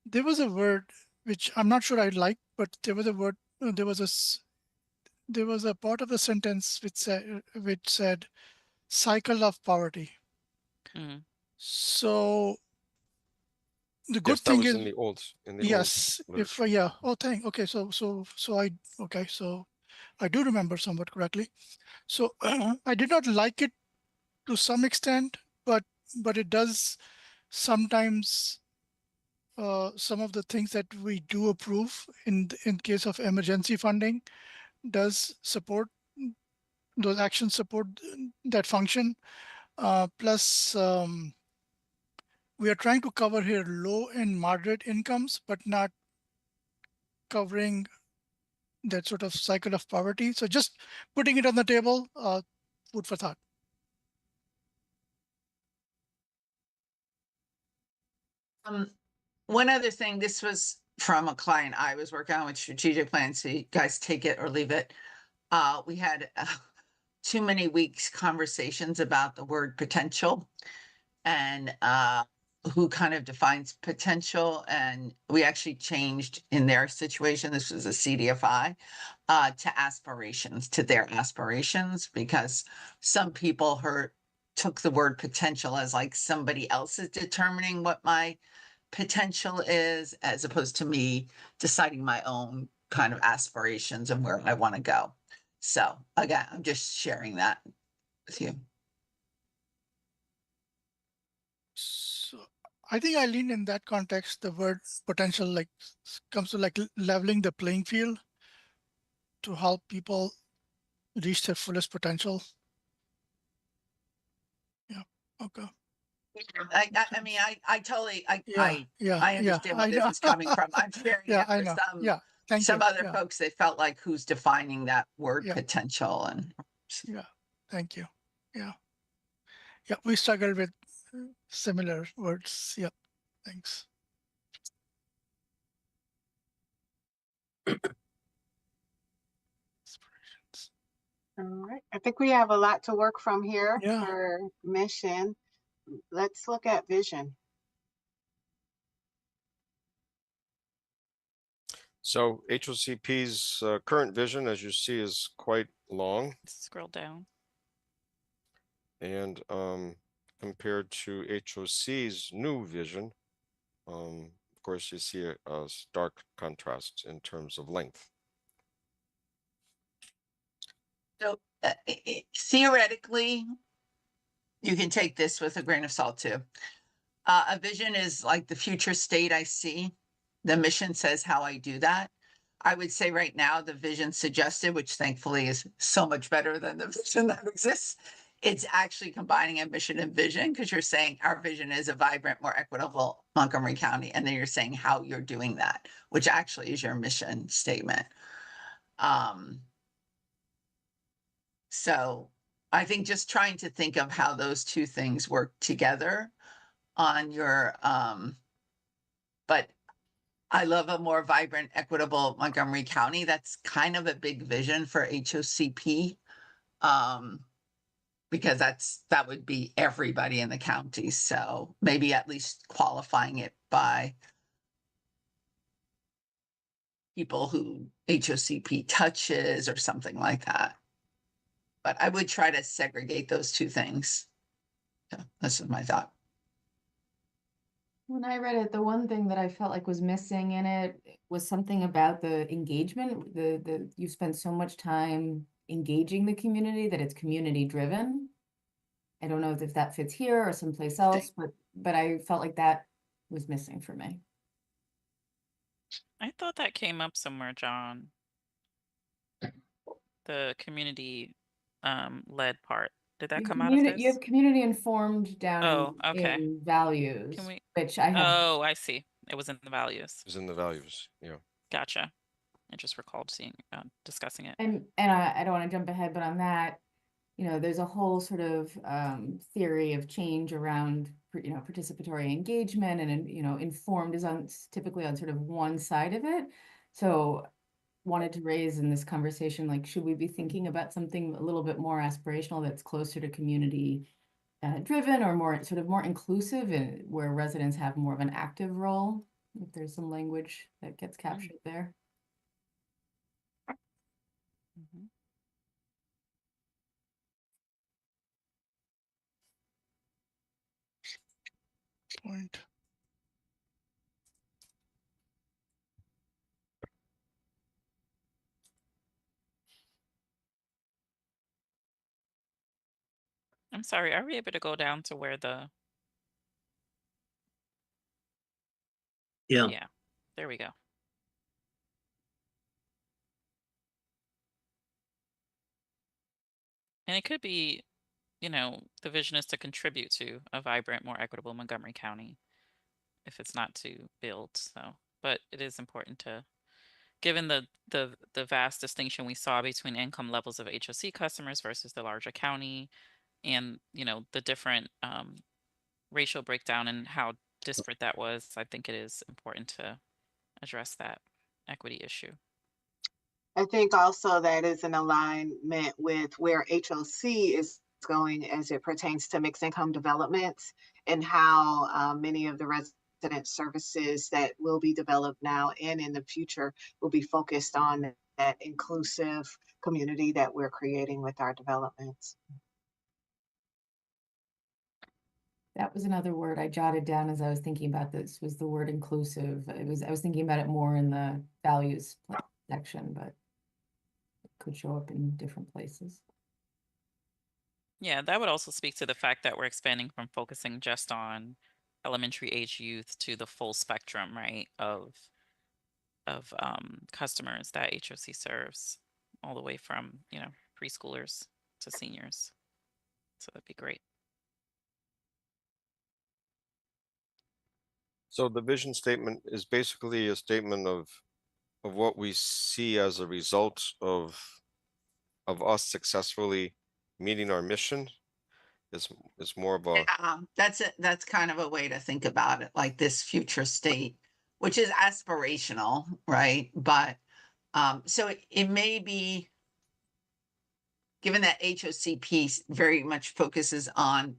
Speaker 2: there was a word which I'm not sure I like, but there was a word, there was a part of the sentence which said cycle of poverty. So the good
Speaker 4: Yes, that
Speaker 2: thing
Speaker 4: was
Speaker 2: is,
Speaker 4: in the old
Speaker 2: yes, if
Speaker 4: literature.
Speaker 2: yeah, oh, okay, so I do remember somewhat correctly. So I did not like it to some extent, but it does sometimes some of the things that we do approve in case of emergency funding does support those actions, support that function. Plus, we are trying to cover here low and moderate incomes, but not covering that sort of cycle of poverty. So just putting it on the table, food for thought.
Speaker 6: One other thing, this was from a client I was working on with strategic plans. So you guys take it or leave it. We had too many weeks conversations about the word potential and who kind of defines potential. And we actually changed in their situation. This was a CDFI to aspirations, to their aspirations, because some people took the word potential as like somebody else is determining what my potential is, as opposed to me deciding my own kind of aspirations and where I want to go. So again, I'm just sharing that with you.
Speaker 2: So I think, Eileen, in that context, the word potential like comes to like leveling the playing field to help people reach their fullest potential. Yeah. Okay.
Speaker 6: I mean, I totally,
Speaker 2: Yeah. Yeah.
Speaker 6: I
Speaker 2: Yeah.
Speaker 6: understand where
Speaker 2: I
Speaker 6: this
Speaker 2: know.
Speaker 6: is coming from. I'm sharing
Speaker 2: Yeah.
Speaker 6: it
Speaker 2: I
Speaker 6: for
Speaker 2: know.
Speaker 6: some,
Speaker 2: Yeah. Thank
Speaker 6: some
Speaker 2: you.
Speaker 6: other
Speaker 2: Yeah.
Speaker 6: folks, they felt like who's defining that word
Speaker 2: Yeah.
Speaker 6: potential and.
Speaker 2: Yeah. Thank you. Yeah. Yeah. We struggled with similar words. Yeah. Thanks.
Speaker 3: All right. I think we have a lot to work from here
Speaker 2: Yeah.
Speaker 3: for mission. Let's look at vision.
Speaker 4: So HOCP's current vision, as you see, is quite long,
Speaker 9: Scroll down.
Speaker 4: and compared to HOC's new vision, of course, you see a stark contrast in terms of length.
Speaker 6: So theoretically, you can take this with a grain of salt too. A vision is like the future state I see. The mission says how I do that. I would say right now, the vision suggested, which thankfully is so much better than the vision that exists, it's actually combining a mission and vision because you're saying our vision is a vibrant, more equitable Montgomery County. And then you're saying how you're doing that, which actually is your mission statement. So I think just trying to think of how those two things work together on your, but I love a more vibrant, equitable Montgomery County. That's kind of a big vision for HOCP. Because that would be everybody in the county. So maybe at least qualifying it by people who HOCP touches or something like that. But I would try to segregate those two things. So this is my thought.
Speaker 5: When I read it, the one thing that I felt like was missing in it was something about the engagement. You spend so much time engaging the community that it's community driven. I don't know if that fits here or someplace else, but I felt like that was missing for me.
Speaker 9: I thought that came up somewhere, John. The community led part. Did that come out of this?
Speaker 5: You have community informed down
Speaker 9: Oh, okay.
Speaker 5: in values,
Speaker 9: Can we?
Speaker 5: which I have.
Speaker 9: Oh, I see. It was in the values.
Speaker 4: It was in the values, yeah.
Speaker 9: Gotcha. I just recalled seeing discussing it.
Speaker 5: And I don't want to jump ahead, but on that, there's a whole sort of theory of change around participatory engagement, and informed is typically on sort of one side of it. So wanted to raise in this conversation, like, should we be thinking about something a little bit more aspirational that's closer to community driven, or more inclusive, and where residents have more of an active role, if there's some language that gets captured there.
Speaker 9: Mm-hmm.
Speaker 2: Point.
Speaker 9: I'm sorry, are we able to go down to where the...
Speaker 7: Yeah.
Speaker 9: Yeah, there we go. And it could be, the vision is to contribute to a vibrant, more equitable Montgomery County, if it's not to build. So, but it is important to, given the vast distinction we saw between income levels of HOC customers versus the larger county, and the different racial breakdown and how disparate that was, I think it is important to address that equity issue.
Speaker 3: I think also that is in alignment with where HOC is going as it pertains to mixed income developments, and how many of the resident services that will be developed now and in the future will be focused on that inclusive community that we're creating with our developments.
Speaker 5: That was another word I jotted down as I was thinking about this, was the word inclusive. I was thinking about it more in the values section, but it could show up in different places.
Speaker 9: Yeah, that would also speak to the fact that we're expanding from focusing just on elementary age youth to the full spectrum, right, of customers that HOC serves, all the way from, you know, preschoolers to seniors. So that'd be great.
Speaker 4: So the vision statement is basically a statement of what we see as a result of us successfully meeting our mission. Is more of a
Speaker 6: That's kind of a way to think about it, like this future state, which is aspirational, right? But so it may be, given that HOCP very much focuses on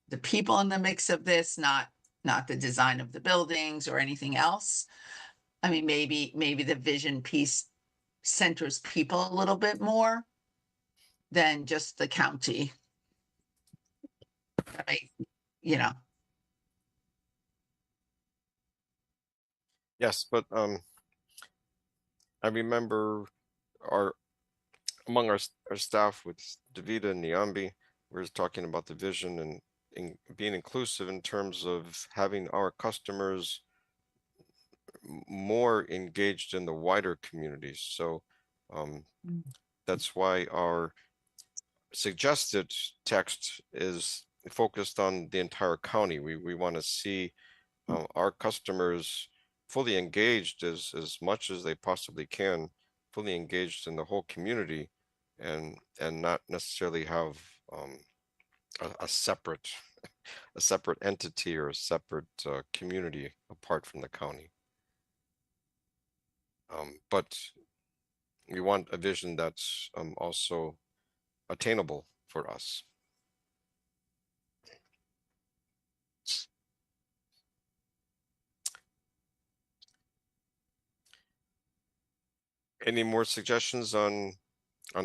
Speaker 6: the people in the mix of this, not the design of the buildings or anything else. I mean, maybe the vision piece centers people a little bit more than just the county. Right? You know.
Speaker 4: yes, but I remember among our staff with Davida and Niambi, we were talking about the vision and being inclusive in terms of having our customers more engaged in the wider communities. So that's why our suggested text is focused on the entire county. We want to see our customers fully engaged as much as they possibly can, fully engaged in the whole community, and not necessarily have a separate entity or a separate community apart from the county. But we want a vision that's also attainable for us. Any more suggestions on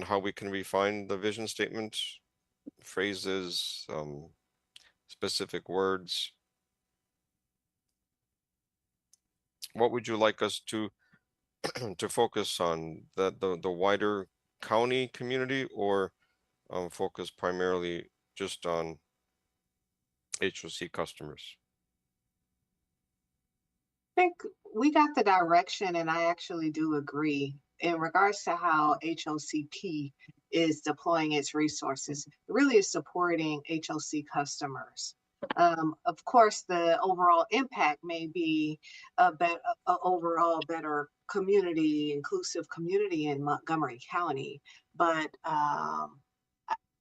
Speaker 4: how we can refine the vision statement, phrases, specific words? What would you like us to to focus on, the wider county community, or focus primarily just on HOC customers?
Speaker 3: I think we got the direction, and I actually do agree in regards to how HOCP is deploying its resources. It really is supporting HOC customers. Of course, the overall impact may be a overall better community, inclusive community in Montgomery County, but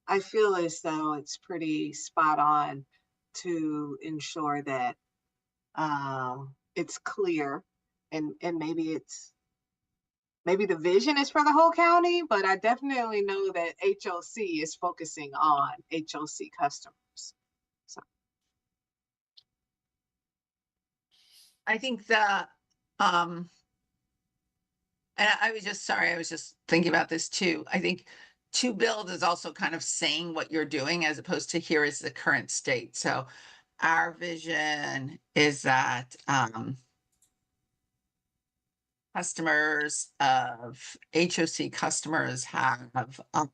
Speaker 3: I feel as though it's pretty spot on to ensure that it's clear, and maybe the vision is for the whole county, but I definitely know that HOC is focusing on HOC customers. So
Speaker 6: I think the and I was just thinking about this too. I think to build is also kind of saying what you're doing as opposed to here is the current state. So our vision is that customers of HOC customers have I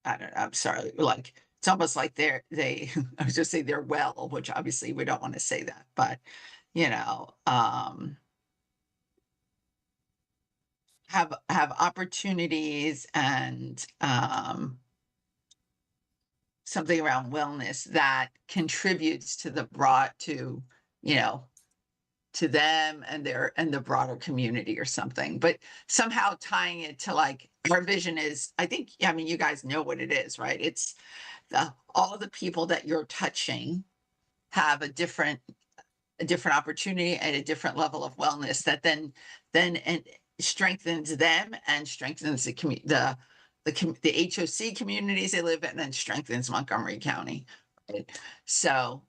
Speaker 6: don't know, I'm sorry, like it's almost like they I was just saying they're well, which obviously we don't want to say that, but you know, have opportunities and something around wellness that contributes to the to them and the broader community or something, but somehow tying it to like our vision is, I think, I mean, you guys know what it is, right? It's all the people that you're touching have a different opportunity and a different level of wellness that then and strengthens them and strengthens the HOC communities they live in, and then strengthens Montgomery County. Right? So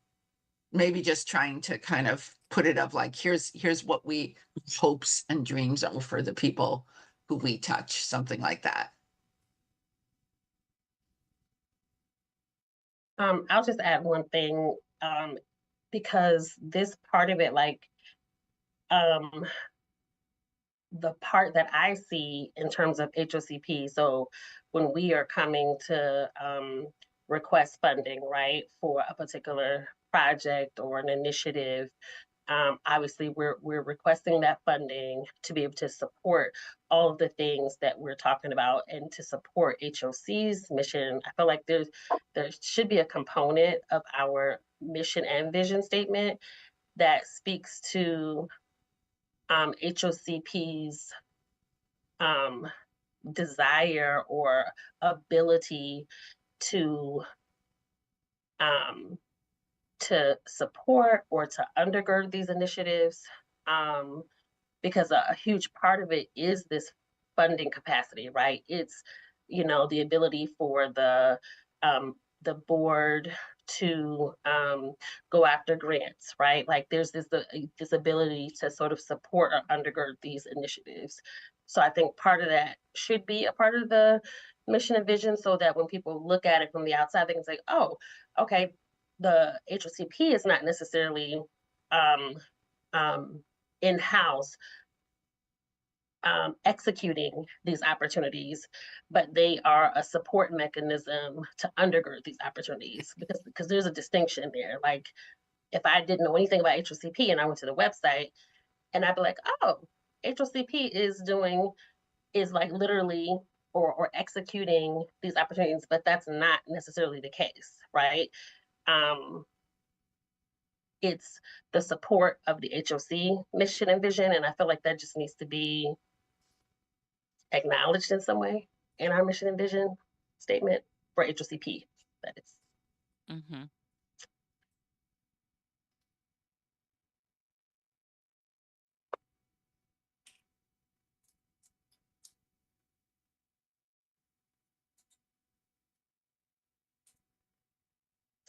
Speaker 6: maybe just trying to kind of put it up like, here's what we hopes and dreams are for the people who we touch, something like that.
Speaker 8: I'll just add one thing, because this part of it, like, the part that I see in terms of HOCP, so when we are coming to request funding, right, for a particular project or an initiative. Obviously, we're requesting that funding to be able to support all of the things that we're talking about and to support HOC's mission. I feel like there should be a component of our mission and vision statement that speaks to HOCP's desire or ability to support or to undergird these initiatives, because a huge part of it is this funding capacity, right? It's, you know, the ability for the board to go after grants, right? Like there's this ability to sort of support or undergird these initiatives. So I think part of that should be a part of the mission and vision, so that when people look at it from the outside, they can say, oh, okay, the HOCP is not necessarily in-house executing these opportunities, but they are a support mechanism to undergird these opportunities, because there's a distinction there. Like if I didn't know anything about HOCP and I went to the website, and I'd be like, oh, HOCP is like literally or executing these opportunities, but that's not necessarily the case, right? It's the support of the HOC mission and vision, and I feel like that just needs to be acknowledged in some way in our mission and vision statement for HOCP. That is.
Speaker 9: Mm-hmm.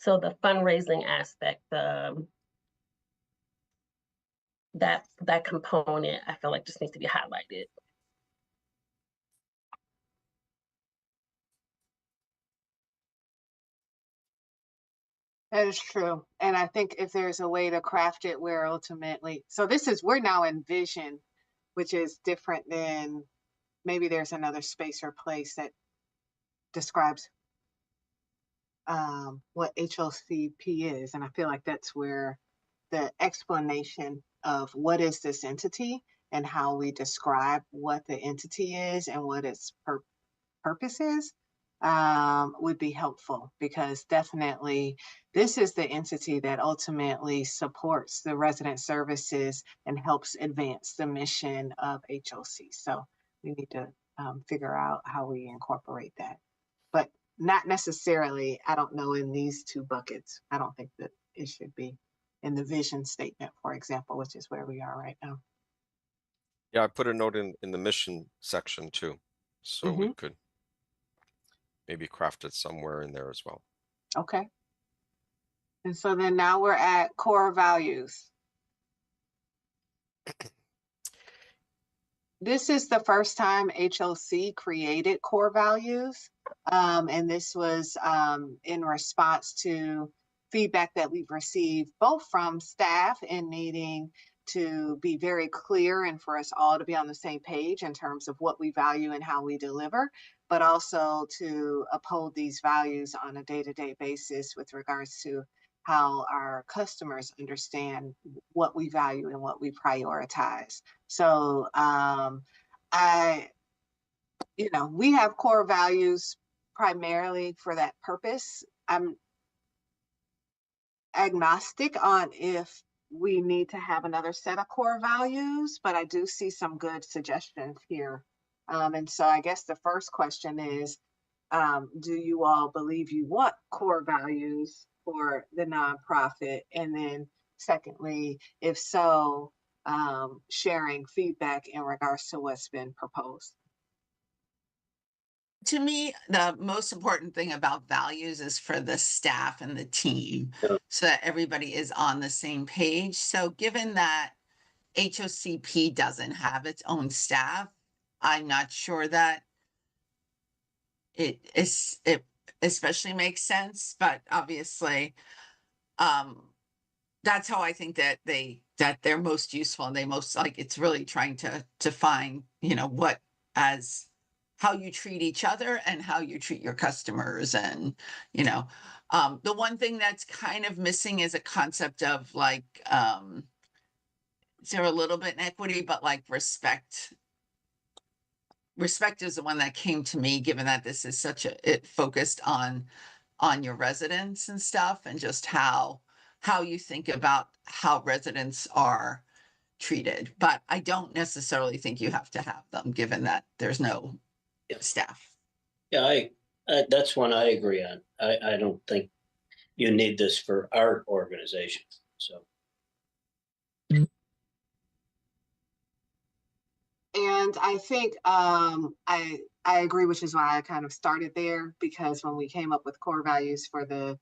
Speaker 8: So the fundraising aspect, that component, I feel like just needs to be highlighted.
Speaker 3: That is true. And I think if there's a way to craft it where ultimately, so we're now in vision, which is different than maybe there's another space or place that describes what HOCP is. And I feel like that's where the explanation of what is this entity and how we describe what the entity is and what its purpose is would be helpful, because definitely this is the entity that ultimately supports the resident services and helps advance the mission of HOC. So we need to figure out how we incorporate that, but not necessarily, I don't know, in these two buckets. I don't think that it should be in the vision statement, for example, which is where we are right now.
Speaker 4: Yeah, I put a note in the mission section too, so we could maybe craft it somewhere in there as well.
Speaker 3: Okay. And so then now we're at core values. This is the first time HOC created core values. And this was in response to feedback that we've received both from staff in needing to be very clear and for us all to be on the same page in terms of what we value and how we deliver, but also to uphold these values on a day-to-day basis with regards to how our customers understand what we value and what we prioritize. So we have core values primarily for that purpose. I'm agnostic on if we need to have another set of core values, but I do see some good suggestions here. And so I guess the first question is, do you all believe you want core values for the nonprofit? And then secondly, if so, sharing feedback in regards to what's been proposed.
Speaker 6: To me, the most important thing about values is for the staff and the team, so that everybody is on the same page. So given that HOCP doesn't have its own staff, I'm not sure that it especially makes sense, but obviously that's how I think that they're most useful, and they most, like, it's really trying to find, what as how you treat each other and how you treat your customers. And, you know, the one thing that's kind of missing is a concept of like, is there a little bit in equity, but like respect. Respect is the one that came to me, given that this is such it focused on your residents and stuff, and just how you think about how residents are treated. But I don't necessarily think you have to have them, given that there's no staff.
Speaker 7: Yeah, that's one I agree on. I don't think you need this for our organization, so.
Speaker 3: And I think I agree, which is why I kind of started there, because when we came up with core values for the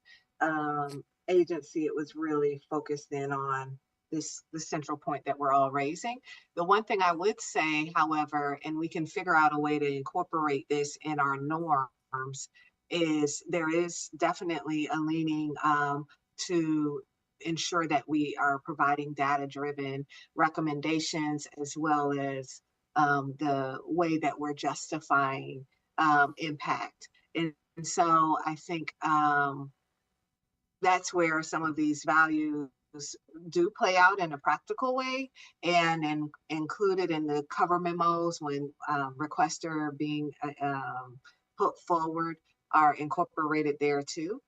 Speaker 3: agency, it was really focused in on the central point that we're all raising. The one thing I would say, however, and we can figure out a way to incorporate this in our norms, is there is definitely a leaning to ensure that we are providing data-driven recommendations, as well as the way that we're justifying impact. And so I think that's where some of these values do play out in a practical way, and included in the cover memos when requests are being put forward are incorporated there too.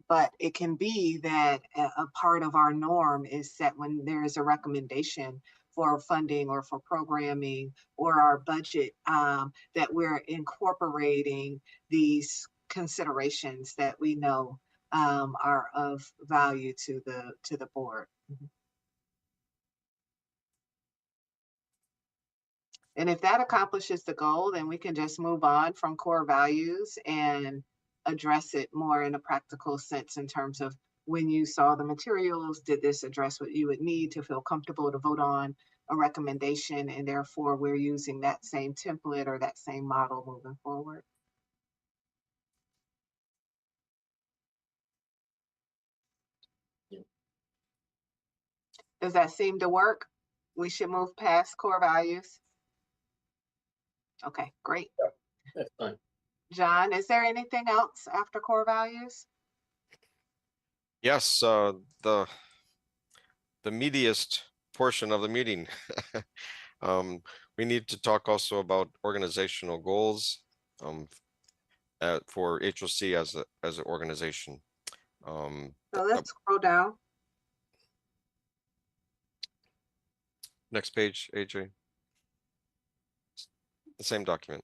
Speaker 3: But it can be that a part of our norm is that when there is a recommendation for funding or for programming or our budget, that we're incorporating these considerations that we know are of value to the board. And if that accomplishes the goal, then we can just move on from core values and address it more in a practical sense, in terms of when you saw the materials, did this address what you would need to feel comfortable to vote on a recommendation? And therefore we're using that same template or that same model moving forward. Does that seem to work? We should move past core values. Okay, great.
Speaker 7: Yeah, that's fine.
Speaker 3: John, is there anything else after core values?
Speaker 4: Yes, the meatiest portion of the meeting. We need to talk also about organizational goals for HOC as an organization.
Speaker 3: So let's scroll down.
Speaker 4: Next page, AJ. The same document.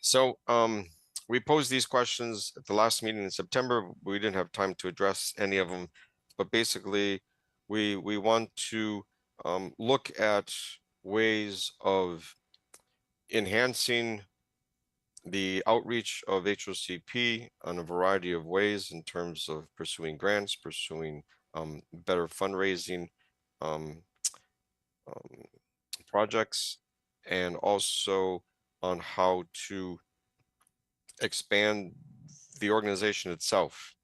Speaker 4: So we posed these questions at the last meeting in September. We didn't have time to address any of them, but basically we want to look at ways of enhancing the outreach of HOCP on a variety of ways, in terms of pursuing grants, pursuing better fundraising projects, and also on how to expand the organization itself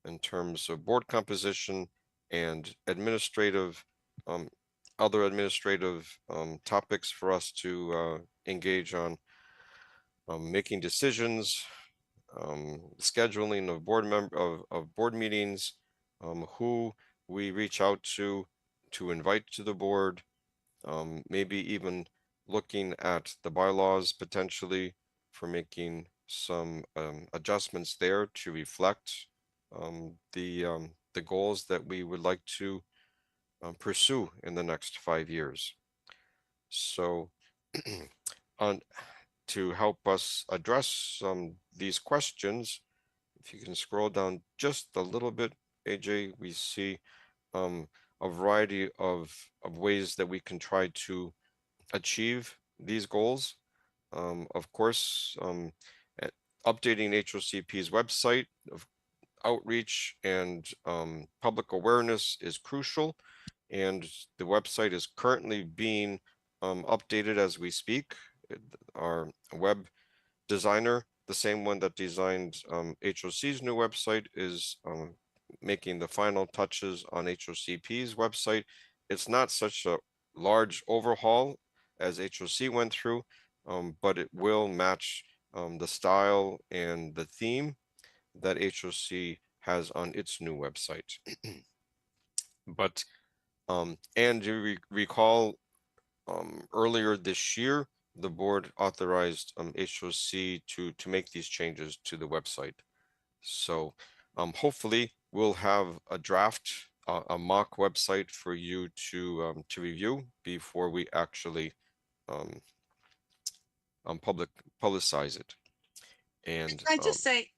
Speaker 4: in terms of board composition and administrative, other administrative topics for us to engage on, making decisions, scheduling of board meetings, who we reach out to invite to the board, maybe even looking at the bylaws potentially for making some adjustments there to reflect the goals that we would like to pursue in the next 5 years. So to help us address these questions, if you can scroll down just a little bit, AJ, we see a variety of ways that we can try to achieve these goals. Of course, updating HOCP's website of outreach and public awareness is crucial, and the website is currently being updated as we speak. Our web designer, the same one that designed HOC's new website, is making the final touches on HOCP's website. It's not such a large overhaul as HOC went through, but it will match the style and the theme that HOC has on its new website. But and you recall earlier this year, the board authorized HOC to make these changes to the website. So hopefully we'll have a draft, a mock website for you to review before we actually publicize it. And
Speaker 6: Can I just say,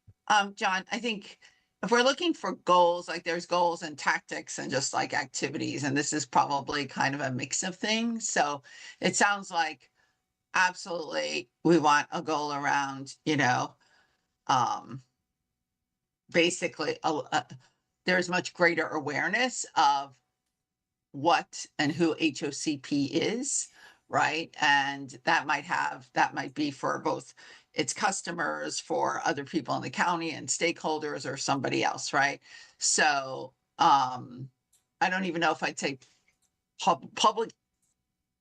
Speaker 6: John, I think if we're looking for goals, like there's goals and tactics and just like activities, and this is probably kind of a mix of things. So it sounds like absolutely we want a goal around, basically there's much greater awareness of what and who HOCP is, right? And that might be for both its customers, for other people in the county and stakeholders or somebody else, right? So I don't even know if I'd say public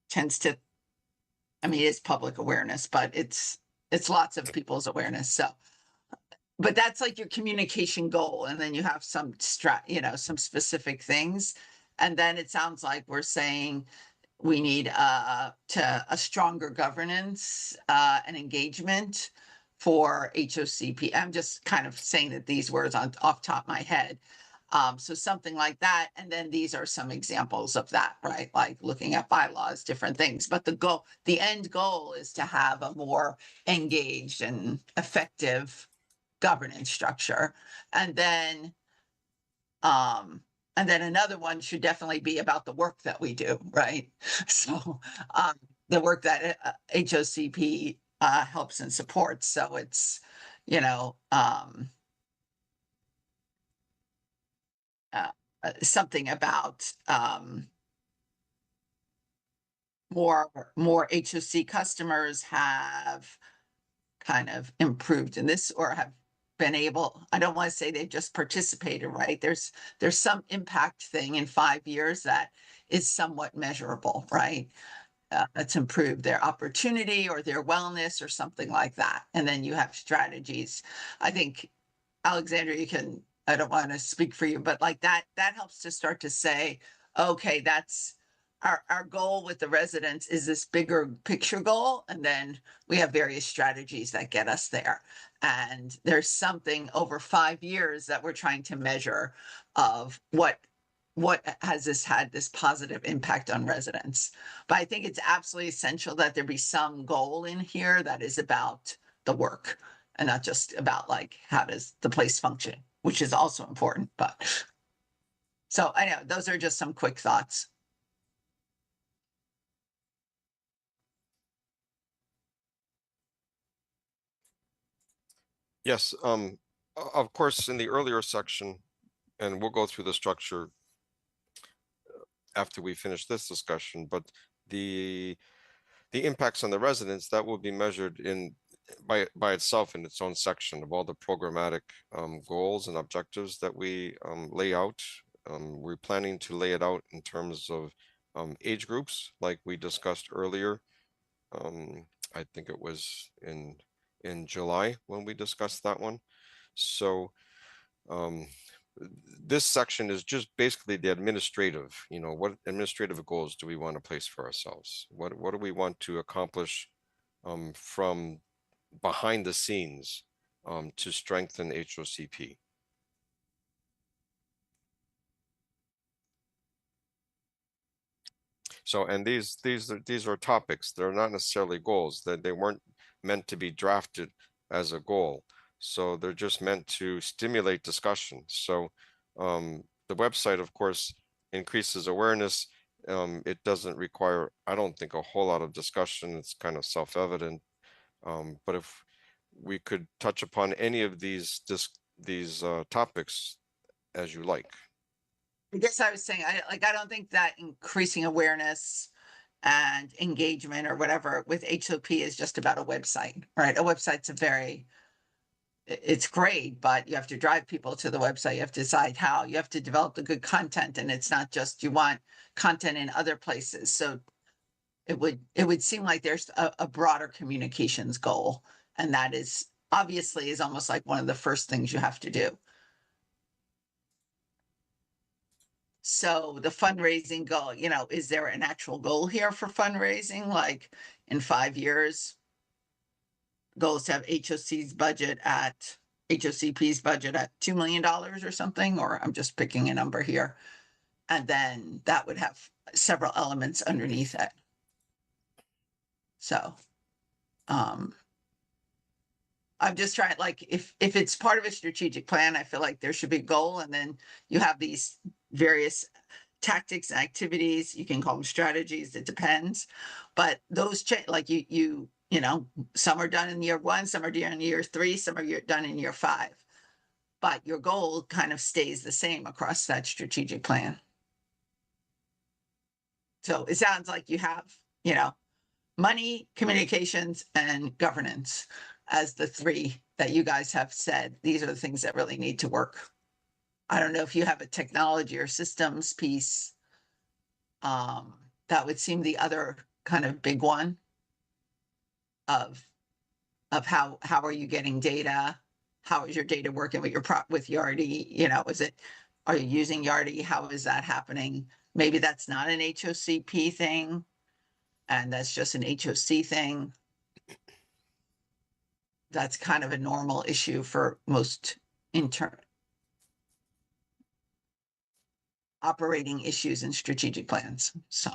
Speaker 6: tends to, I mean, it's public awareness, but it's lots of people's awareness. So but that's like your communication goal, and then you have some some specific things, and then it sounds like we're saying we need a stronger governance and engagement for HOCP. I'm just kind of saying that these words off top of my head. So something like that, and then these are some examples of that, right? Like looking at bylaws, different things. But the end goal is to have a more engaged and effective governance structure. And then another one should definitely be about the work that we do, right? So the work that HOCP helps and supports. So it's, something about more HOC customers have kind of improved in this or have been able, I don't want to say they've just participated, right? There's some impact thing in 5 years that is somewhat measurable, right? That's improved their opportunity or their wellness or something like that. And then you have strategies. I think, Alexandra, I don't want to speak for you, but like that helps to start to say, okay, that's our goal with the residents is this bigger picture goal. And then we have various strategies that get us there. And there's something over 5 years that we're trying to measure of what has this had this positive impact on residents. But I think it's absolutely essential that there be some goal in here that is about the work and not just about like, how does the place function, which is also important, but. So I know those are just some quick thoughts.
Speaker 4: yes, of course, in the earlier section, and we'll go through the structure after we finish this discussion, but the impacts on the residents that will be measured by itself in its own section of all the programmatic goals and objectives that we lay out. We're planning to lay it out in terms of age groups, like we discussed earlier. I think it was in July when we discussed that one. So this section is just basically the administrative, what administrative goals do we want to place for ourselves? What do we want to accomplish from behind the scenes to strengthen HOCP? So, and these are topics. They're not necessarily goals. That they weren't meant to be drafted as a goal. So they're just meant to stimulate discussion. So the website, of course, increases awareness. It doesn't require, I don't think, a whole lot of discussion. It's kind of self-evident. But if we could touch upon any of these topics as you like.
Speaker 6: I guess I was saying, I don't think that increasing awareness and engagement or whatever with HOP is just about a website, right? A website's a very it's great, but you have to drive people to the website. You have to decide how. You have to develop the good content, and it's not just you want content in other places. So it would seem like there's a broader communications goal, and that is obviously is almost like one of the first things you have to do. So the fundraising goal, you know, is there an actual goal here for fundraising? Like in 5 years, goals to have HOCP's budget at $2 million or something, or I'm just picking a number here. And then that would have several elements underneath it. So, I'm just trying, like, if it's part of a strategic plan, I feel like there should be a goal, and then you have these various tactics and activities. You can call them strategies. It depends, but those like you know, some are done in year 1, some are done in year 3, some are done in year 5. But your goal kind of stays the same across that strategic plan. So it sounds like you have, you know, money, communications, and governance as the 3 that you guys have said. These are the things that really need to work. I don't know if you have a technology or systems piece. That would seem the other kind of big one of how are you getting data? How is your data working with with Yardi? You know, are you using Yardi? How is that happening? Maybe that's not an HOCP thing, and that's just an HOC thing. That's kind of a normal issue for most operating issues and strategic plans. So.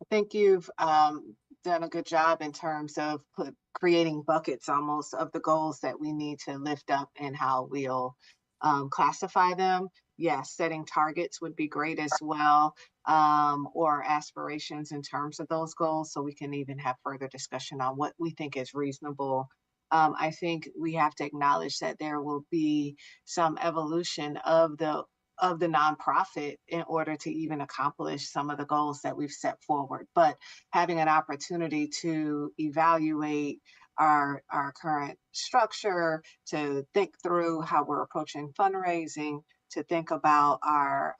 Speaker 3: I think you've done a good job in terms of creating buckets almost of the goals that we need to lift up and how we'll classify them. Yes, setting targets would be great as well, or aspirations in terms of those goals, so we can even have further discussion on what we think is reasonable. I think we have to acknowledge that there will be some evolution of the nonprofit in order to even accomplish some of the goals that we've set forward. But having an opportunity to evaluate our current structure, to think through how we're approaching fundraising, to think about our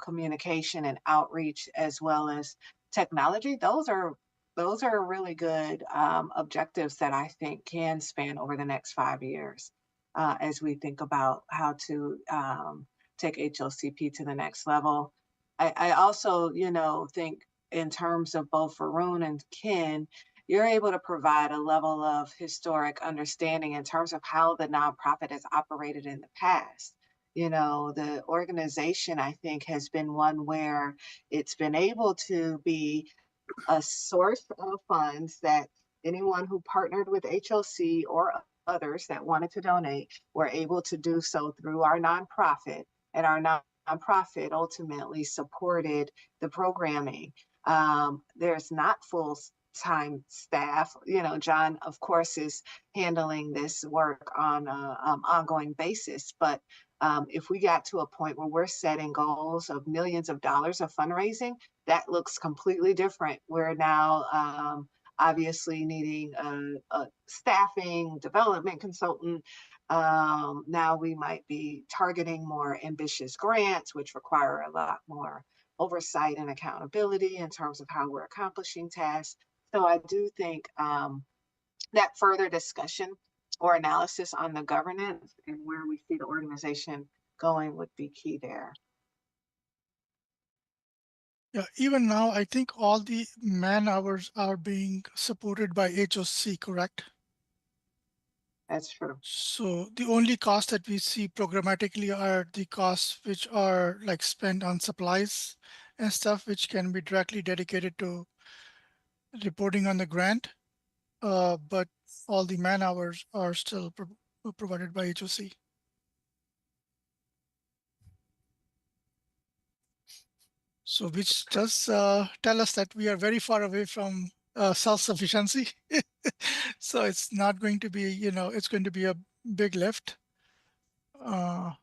Speaker 3: communication and outreach, as well as technology, those are really good objectives that I think can span over the next 5 years as we think about how to take HOCP to the next level. I also, you know, think in terms of both Varun and Ken, you're able to provide a level of historic understanding in terms of how the nonprofit has operated in the past. You know, the organization, I think, has been one where it's been able to be a source of funds that anyone who partnered with HOC or others that wanted to donate were able to do so through our nonprofit, and our nonprofit ultimately supported the programming. There's not full-time staff. You know, John, of course, is handling this work on an ongoing basis, but if we got to a point where we're setting goals of millions of dollars of fundraising, that looks completely different. We're now obviously needing a staffing development consultant. Now we might be targeting more ambitious grants, which require a lot more oversight and accountability in terms of how we're accomplishing tasks. So I do think that further discussion or analysis on the governance and where we see the organization going would be key there.
Speaker 2: Yeah, even now, I think all the man hours are being supported by HOC, correct?
Speaker 3: That's true.
Speaker 2: So the only cost that we see programmatically are the costs which are like spent on supplies and stuff, which can be directly dedicated to reporting on the grant. But all the man hours are still provided by HOC. So which does tell us that we are very far away from self-sufficiency. So it's not going to be, you know, it's going to be a big lift.
Speaker 3: But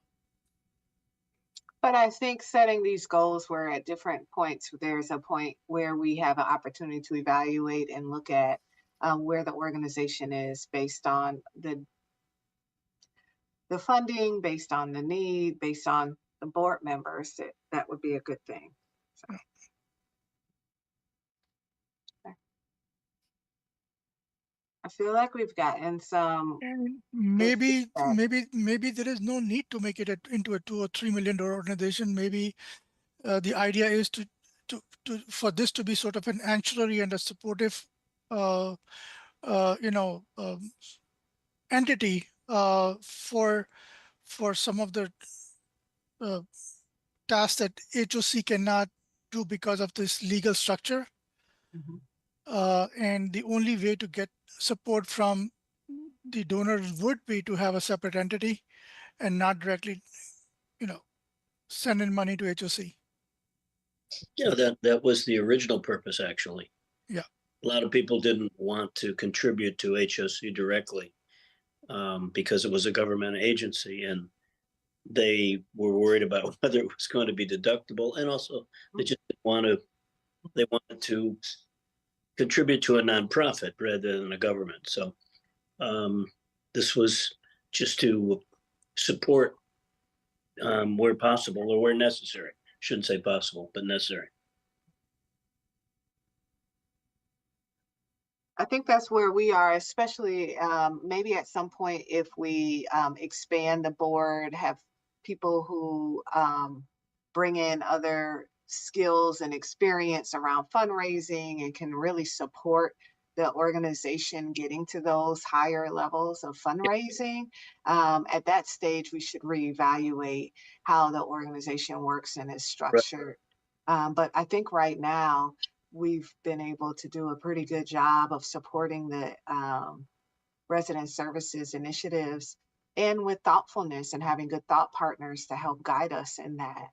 Speaker 3: I think setting these goals where at different points, there's a point where we have an opportunity to evaluate and look at where the organization is based on the funding, based on the need, based on the board members. That would be a good thing. So. I feel like we've gotten some.
Speaker 2: And maybe there is no need to make it into a $2 or $3 million organization. Maybe the idea is for this to be sort of an ancillary and a supportive, entity for some of the tasks that HOC cannot do because of this legal structure. And the only way to get support from the donors would be to have a separate entity and not directly, send in money to HOC.
Speaker 7: Yeah, that was the original purpose, actually.
Speaker 2: Yeah.
Speaker 7: A lot of people didn't want to contribute to HOC directly because it was a government agency, and they were worried about whether it was going to be deductible, and also they just didn't they wanted to contribute to a nonprofit rather than a government. So this was just to support where possible or where necessary. Shouldn't say possible, but necessary.
Speaker 3: I think that's where we are, especially maybe at some point if we expand the board, have people who bring in other skills and experience around fundraising and can really support the organization getting to those higher levels of fundraising. At that stage, we should reevaluate how the organization works and is structured. Right. But I think right now, we've been able to do a pretty good job of supporting the resident services initiatives, and with thoughtfulness and having good thought partners to help guide us in that.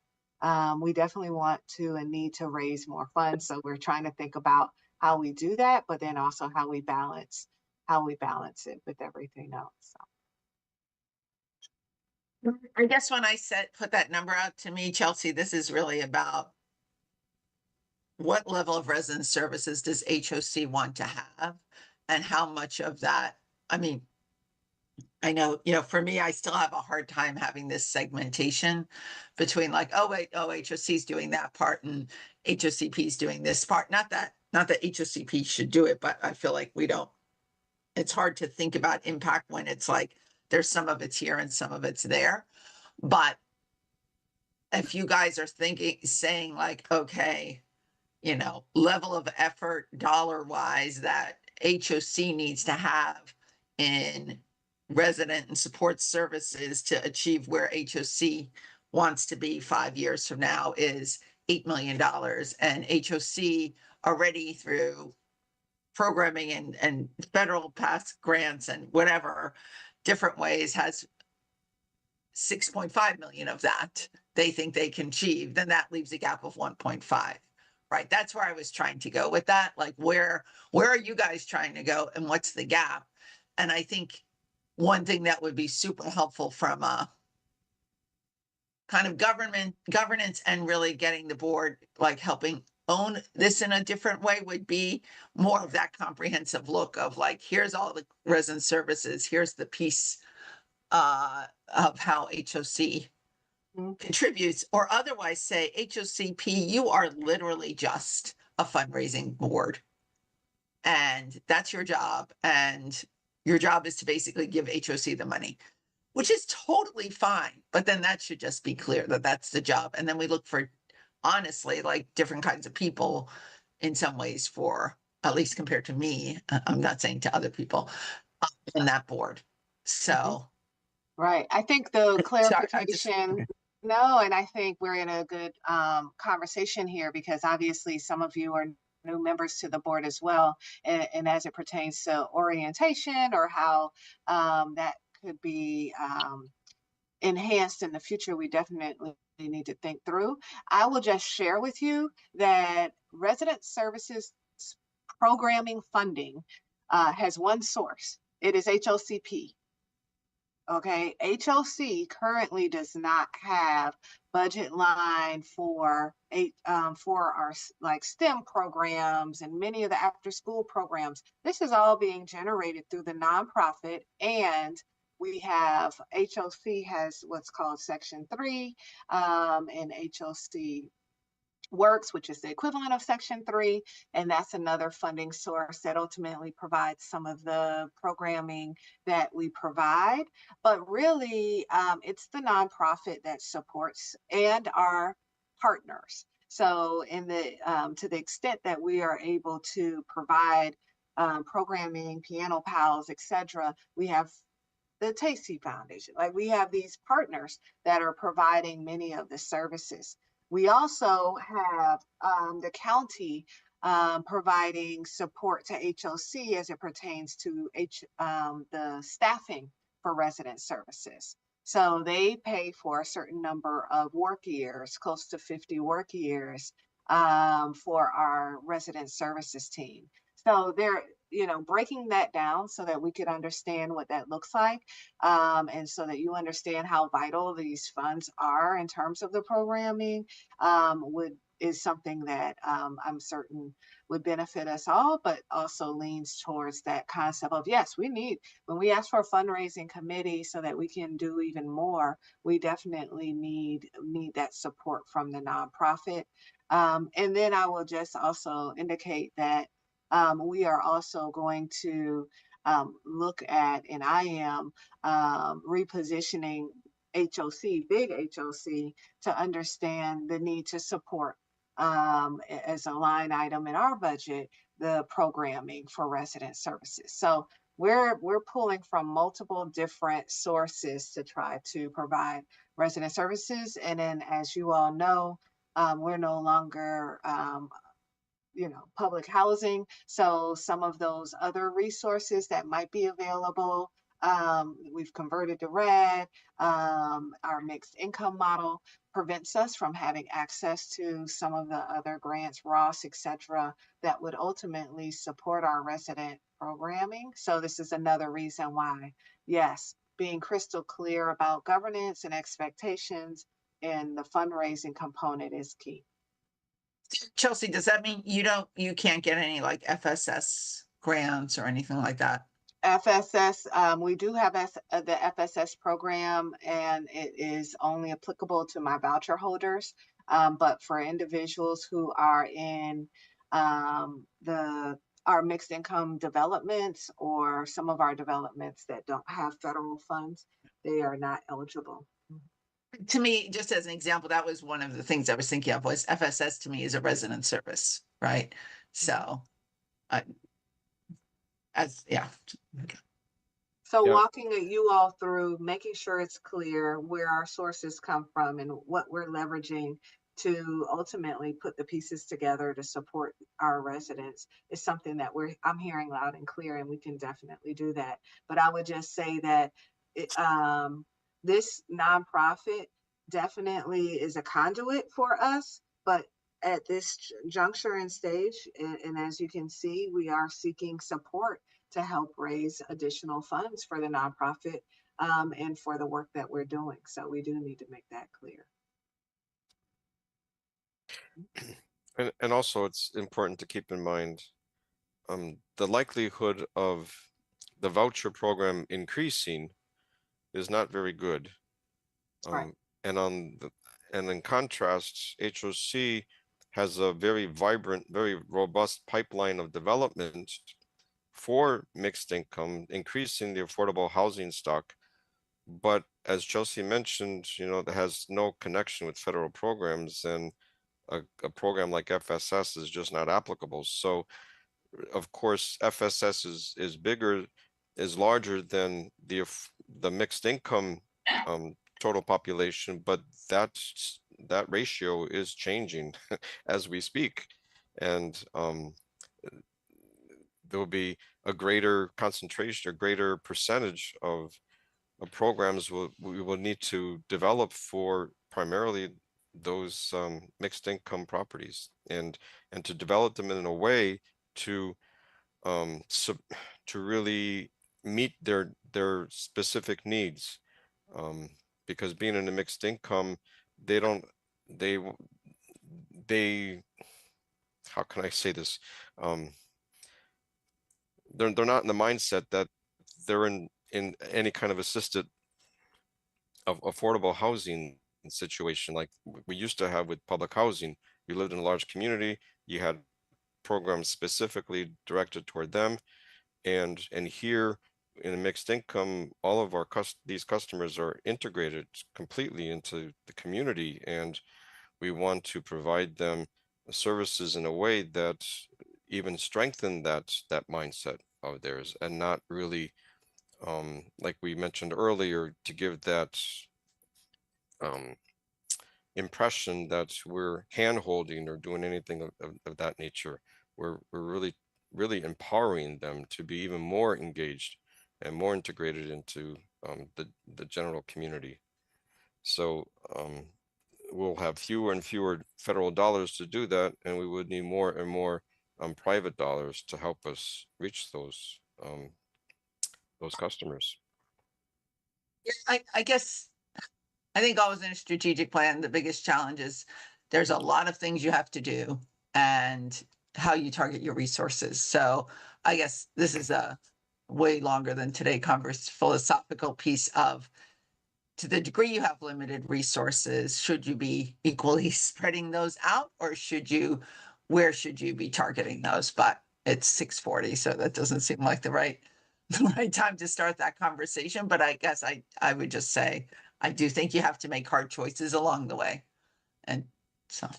Speaker 3: We definitely want to and need to raise more funds. So we're trying to think about how we do that, but then also how we balance it with everything else. So.
Speaker 6: I guess when I put that number out, to me, Chelsea, this is really about what level of resident services does HOC want to have, and how much of that, I mean, I know, for me, I still have a hard time having this segmentation between like, HOC is doing that part and HOCP is doing this part. Not that HOCP should do it, but I feel like it's hard to think about impact when it's like, there's some of it's here and some of it's there. But if you guys are saying like, okay, level of effort dollar-wise that HOC needs to have in resident and support services to achieve where HOC wants to be 5 years from now is $8 million. And HOC already through programming and federal past grants and whatever different ways has 6.5 million of that they think they can achieve. Then that leaves a gap of 1.5. Right. That's where I was trying to go with that. Like, where are you guys trying to go and what's the gap? And I think one thing that would be super helpful from a kind of governance and really getting the board, like helping own this in a different way, would be more of that comprehensive look of like, here's all the resident services, here's the piece of how HOC contributes, or otherwise say, HOCP, you are literally just a fundraising board. And that's your job. And your job is to basically give HOC the money, which is totally fine. But then that should just be clear that that's the job. And then we look for, honestly, like different kinds of people in some ways for, at least compared to me, I'm not saying to other people, in that board. So.
Speaker 3: Right. I think the clarification. No, and I think we're in a good conversation here, because obviously some of you are new members to the board as well. And as it pertains to orientation or how that could be enhanced in the future, we definitely need to think through. I will just share with you that resident services programming funding has one source. It is HOCP. Okay, HOC currently does not have budget line for our like STEM programs and many of the after school programs. This is all being generated through the nonprofit, and we have HOC has what's called Section 3, and HOC Works, which is the equivalent of Section 3, and that's another funding source that ultimately provides some of the programming that we provide. But really, it's the nonprofit that supports and our partners. So, in the to the extent that we are able to provide programming, piano pals, etc., we have the Tasty Foundation. Like, we have these partners that are providing many of the services. We also have the county providing support to HOC as it pertains to the staffing for resident services. So they pay for a certain number of work years, close to 50 work years for our resident services team. So they're, breaking that down so that we could understand what that looks like, and so that you understand how vital these funds are in terms of the programming, is something that I'm certain would benefit us all, but also leans towards that concept of, yes, when we ask for a fundraising committee so that we can do even more, we definitely need that support from the nonprofit. And then I will just also indicate that we are also going to look at, and I am repositioning HOC, big HOC, to understand the need to support as a line item in our budget, the programming for resident services. So we're pulling from multiple different sources to try to provide resident services. And then, as you all know, we're no longer public housing. So some of those other resources that might be available, we've converted to RED. Our mixed income model prevents us from having access to some of the other grants, Ross, etc., that would ultimately support our resident programming. So this is another reason why, yes, being crystal clear about governance and expectations and the fundraising component is key.
Speaker 6: Chelsea, does that mean you can't get any like FSS grants or anything like that?
Speaker 3: FSS, we do have the FSS program, and it is only applicable to my voucher holders. But for individuals who are in our mixed income developments or some of our developments that don't have federal funds, they are not eligible.
Speaker 6: To me, just as an example, that was one of the things I was thinking of, was FSS to me is a resident service, right? So,
Speaker 3: So
Speaker 4: Yeah.
Speaker 3: walking you all through, making sure it's clear where our sources come from and what we're leveraging to ultimately put the pieces together to support our residents is something that I'm hearing loud and clear, and we can definitely do that. But I would just say that this nonprofit definitely is a conduit for us, but at this juncture and stage, and as you can see, we are seeking support to help raise additional funds for the nonprofit and for the work that we're doing. So we do need to make that clear.
Speaker 4: And also it's important to keep in mind the likelihood of the voucher program increasing is not very good.
Speaker 3: Right.
Speaker 4: And in contrast, HOC has a very vibrant, very robust pipeline of development for mixed income, increasing the affordable housing stock. But as Chelsea mentioned, that has no connection with federal programs, and a program like FSS is just not applicable. So of course, FSS is larger than the mixed income total population, but that ratio is changing as we speak, and there will be a greater concentration, a greater percentage of programs we will need to develop for primarily those mixed income properties, and to develop them in a way to really meet their their specific needs. Because being in a mixed income, they how can I say this? They're not in the mindset that they're in any kind of assisted of affordable housing situation like we used to have with public housing. You lived in a large community, you had programs specifically directed toward them, and here in a mixed income, all of our these customers are integrated completely into the community, and we want to provide them services in a way that even strengthen that mindset of theirs, and not really like we mentioned earlier, to give that impression that we're hand holding or doing anything of that nature. We're really empowering them to be even more engaged and more integrated into the general community. So we'll have fewer and fewer federal dollars to do that, and we would need more and more private dollars to help us reach those customers.
Speaker 6: I guess I think always in a strategic plan, the biggest challenge is there's a lot of things you have to do and how you target your resources. So I guess this is a way longer than today philosophical piece of, to the degree you have limited resources, should you be equally spreading those out, or where should you be targeting those? But it's 6:40, so that doesn't seem like the right time to start that conversation. But I guess I would just say, I do think you have to make hard choices along the way. And so.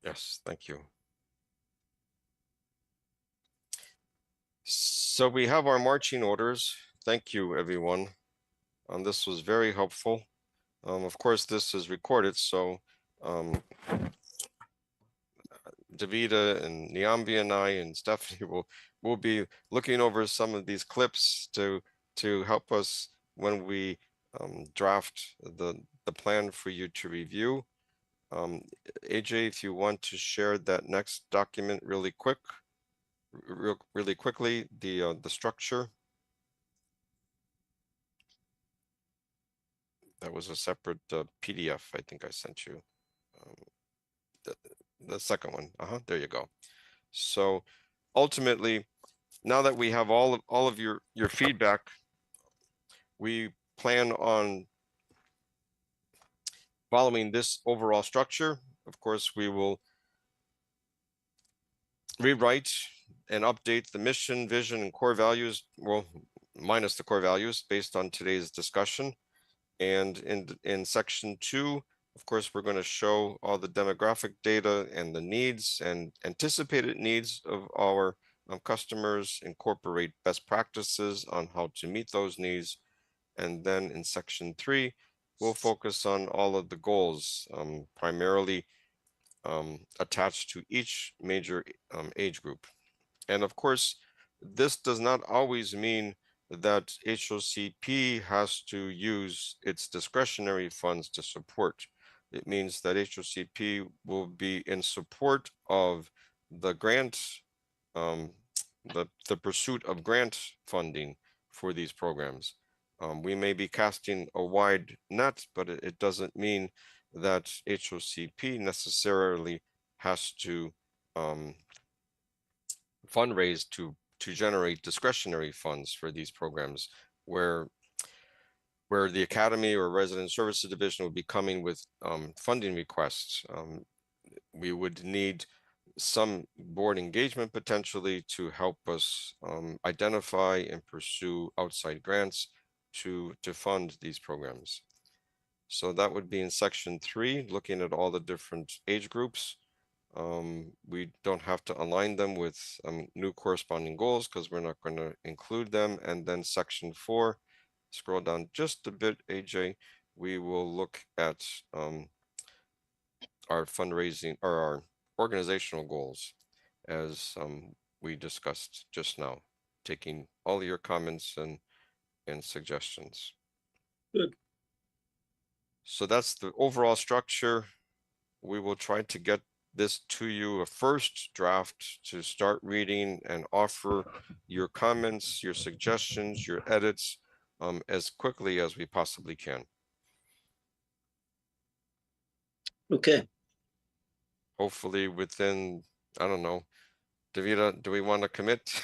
Speaker 4: Yes, thank you. So we have our marching orders. Thank you, everyone. This was very helpful. Of course, this is recorded, so Davida and Niambi and I and Stephanie will be looking over some of these clips to help us when we draft the plan for you to review. AJ, if you want to share that next document really quickly, the structure. That was a separate PDF I think I sent you. The second one. There you go. So ultimately, now that we have all of your feedback, we plan on following this overall structure. Of course, we will rewrite and update the mission, vision, and core values, well, minus the core values based on today's discussion. And in section 2, of course, we're going to show all the demographic data and the needs and anticipated needs of our customers, incorporate best practices on how to meet those needs. And then in section 3, we'll focus on all of the goals, primarily attached to each major age group. And of course, this does not always mean that HOCP has to use its discretionary funds to support. It means that HOCP will be in support of the grant, the pursuit of grant funding for these programs. We may be casting a wide net, but it doesn't mean that HOCP necessarily has to fundraise to generate discretionary funds for these programs, where the Academy or Resident Services Division would be coming with funding requests. We would need some board engagement potentially to help us identify and pursue outside grants to fund these programs. So that would be in section 3, looking at all the different age groups. We don't have to align them with new corresponding goals because we're not going to include them. And then section 4, scroll down just a bit, AJ, we will look at our fundraising or our organizational goals as we discussed just now, taking all your comments and suggestions.
Speaker 7: Good.
Speaker 4: So that's the overall structure. We will try to get this to you, a first draft to start reading and offer your comments, your suggestions, your edits as quickly as we possibly can.
Speaker 7: Okay.
Speaker 4: Hopefully within, I don't know, Davida, do we want to commit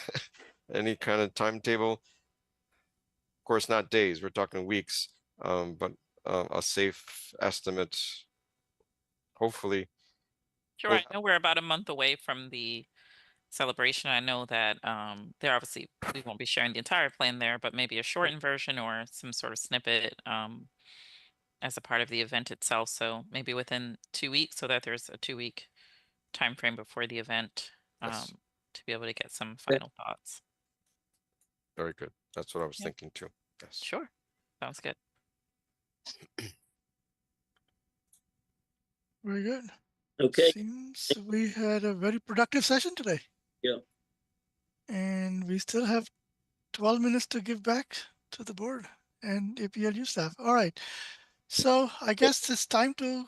Speaker 4: any kind of timetable? Of course, not days, we're talking weeks, but a safe estimate, hopefully.
Speaker 9: Sure, I know we're about a month away from the celebration. I know that there obviously we won't be sharing the entire plan there, but maybe a shortened version or some sort of snippet as a part of the event itself. So maybe within 2 weeks, so that there's a 2-week time frame before the event
Speaker 4: Yes.
Speaker 9: to be able to get some final thoughts.
Speaker 4: Very good. That's what I was
Speaker 9: Yeah.
Speaker 4: thinking too. Yes.
Speaker 9: Sure, sounds good.
Speaker 2: Very good.
Speaker 7: Okay.
Speaker 2: Seems we had a very productive session today.
Speaker 7: Yeah.
Speaker 2: And we still have 12 minutes to give back to the board and APLU staff. All right. So I guess it's time to,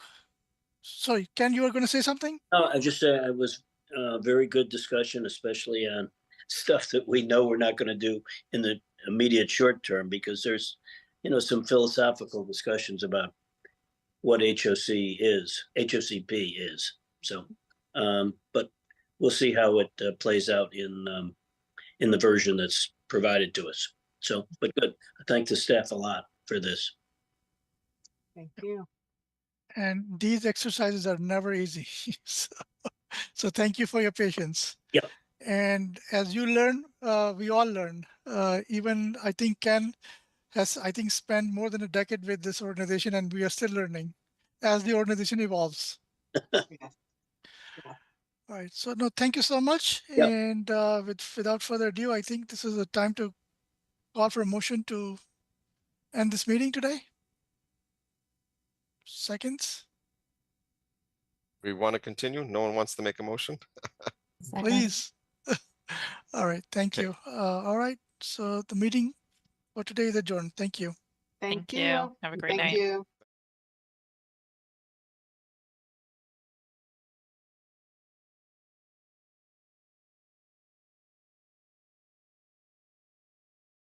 Speaker 2: sorry, Ken, you were going to say something?
Speaker 7: No, I just said it was a very good discussion, especially on stuff that we know we're not going to do in the immediate short term, because there's, some philosophical discussions about what HOCP is. So, but we'll see how it plays out in the version that's provided to us. So, but good. I thank the staff a lot for this.
Speaker 3: Thank you.
Speaker 2: And these exercises are never easy. So thank you for your patience.
Speaker 7: Yep.
Speaker 2: And as you learn, we all learn. Even I think Ken has, spent more than a decade with this organization, and we are still learning as the organization evolves.
Speaker 3: Yes.
Speaker 2: All right. So no, thank you so much.
Speaker 7: Yep.
Speaker 2: And without further ado, I think this is a time to call for a motion to end this meeting today. Seconds,
Speaker 4: We want to continue? No one wants to make a motion?
Speaker 5: Second.
Speaker 2: please. All right. Thank
Speaker 4: Okay.
Speaker 2: you. All right. So the meeting for today is adjourned. Thank you.
Speaker 3: Thank
Speaker 9: Thank you.
Speaker 3: you.
Speaker 9: Have a great
Speaker 3: Thank
Speaker 9: night.
Speaker 3: you.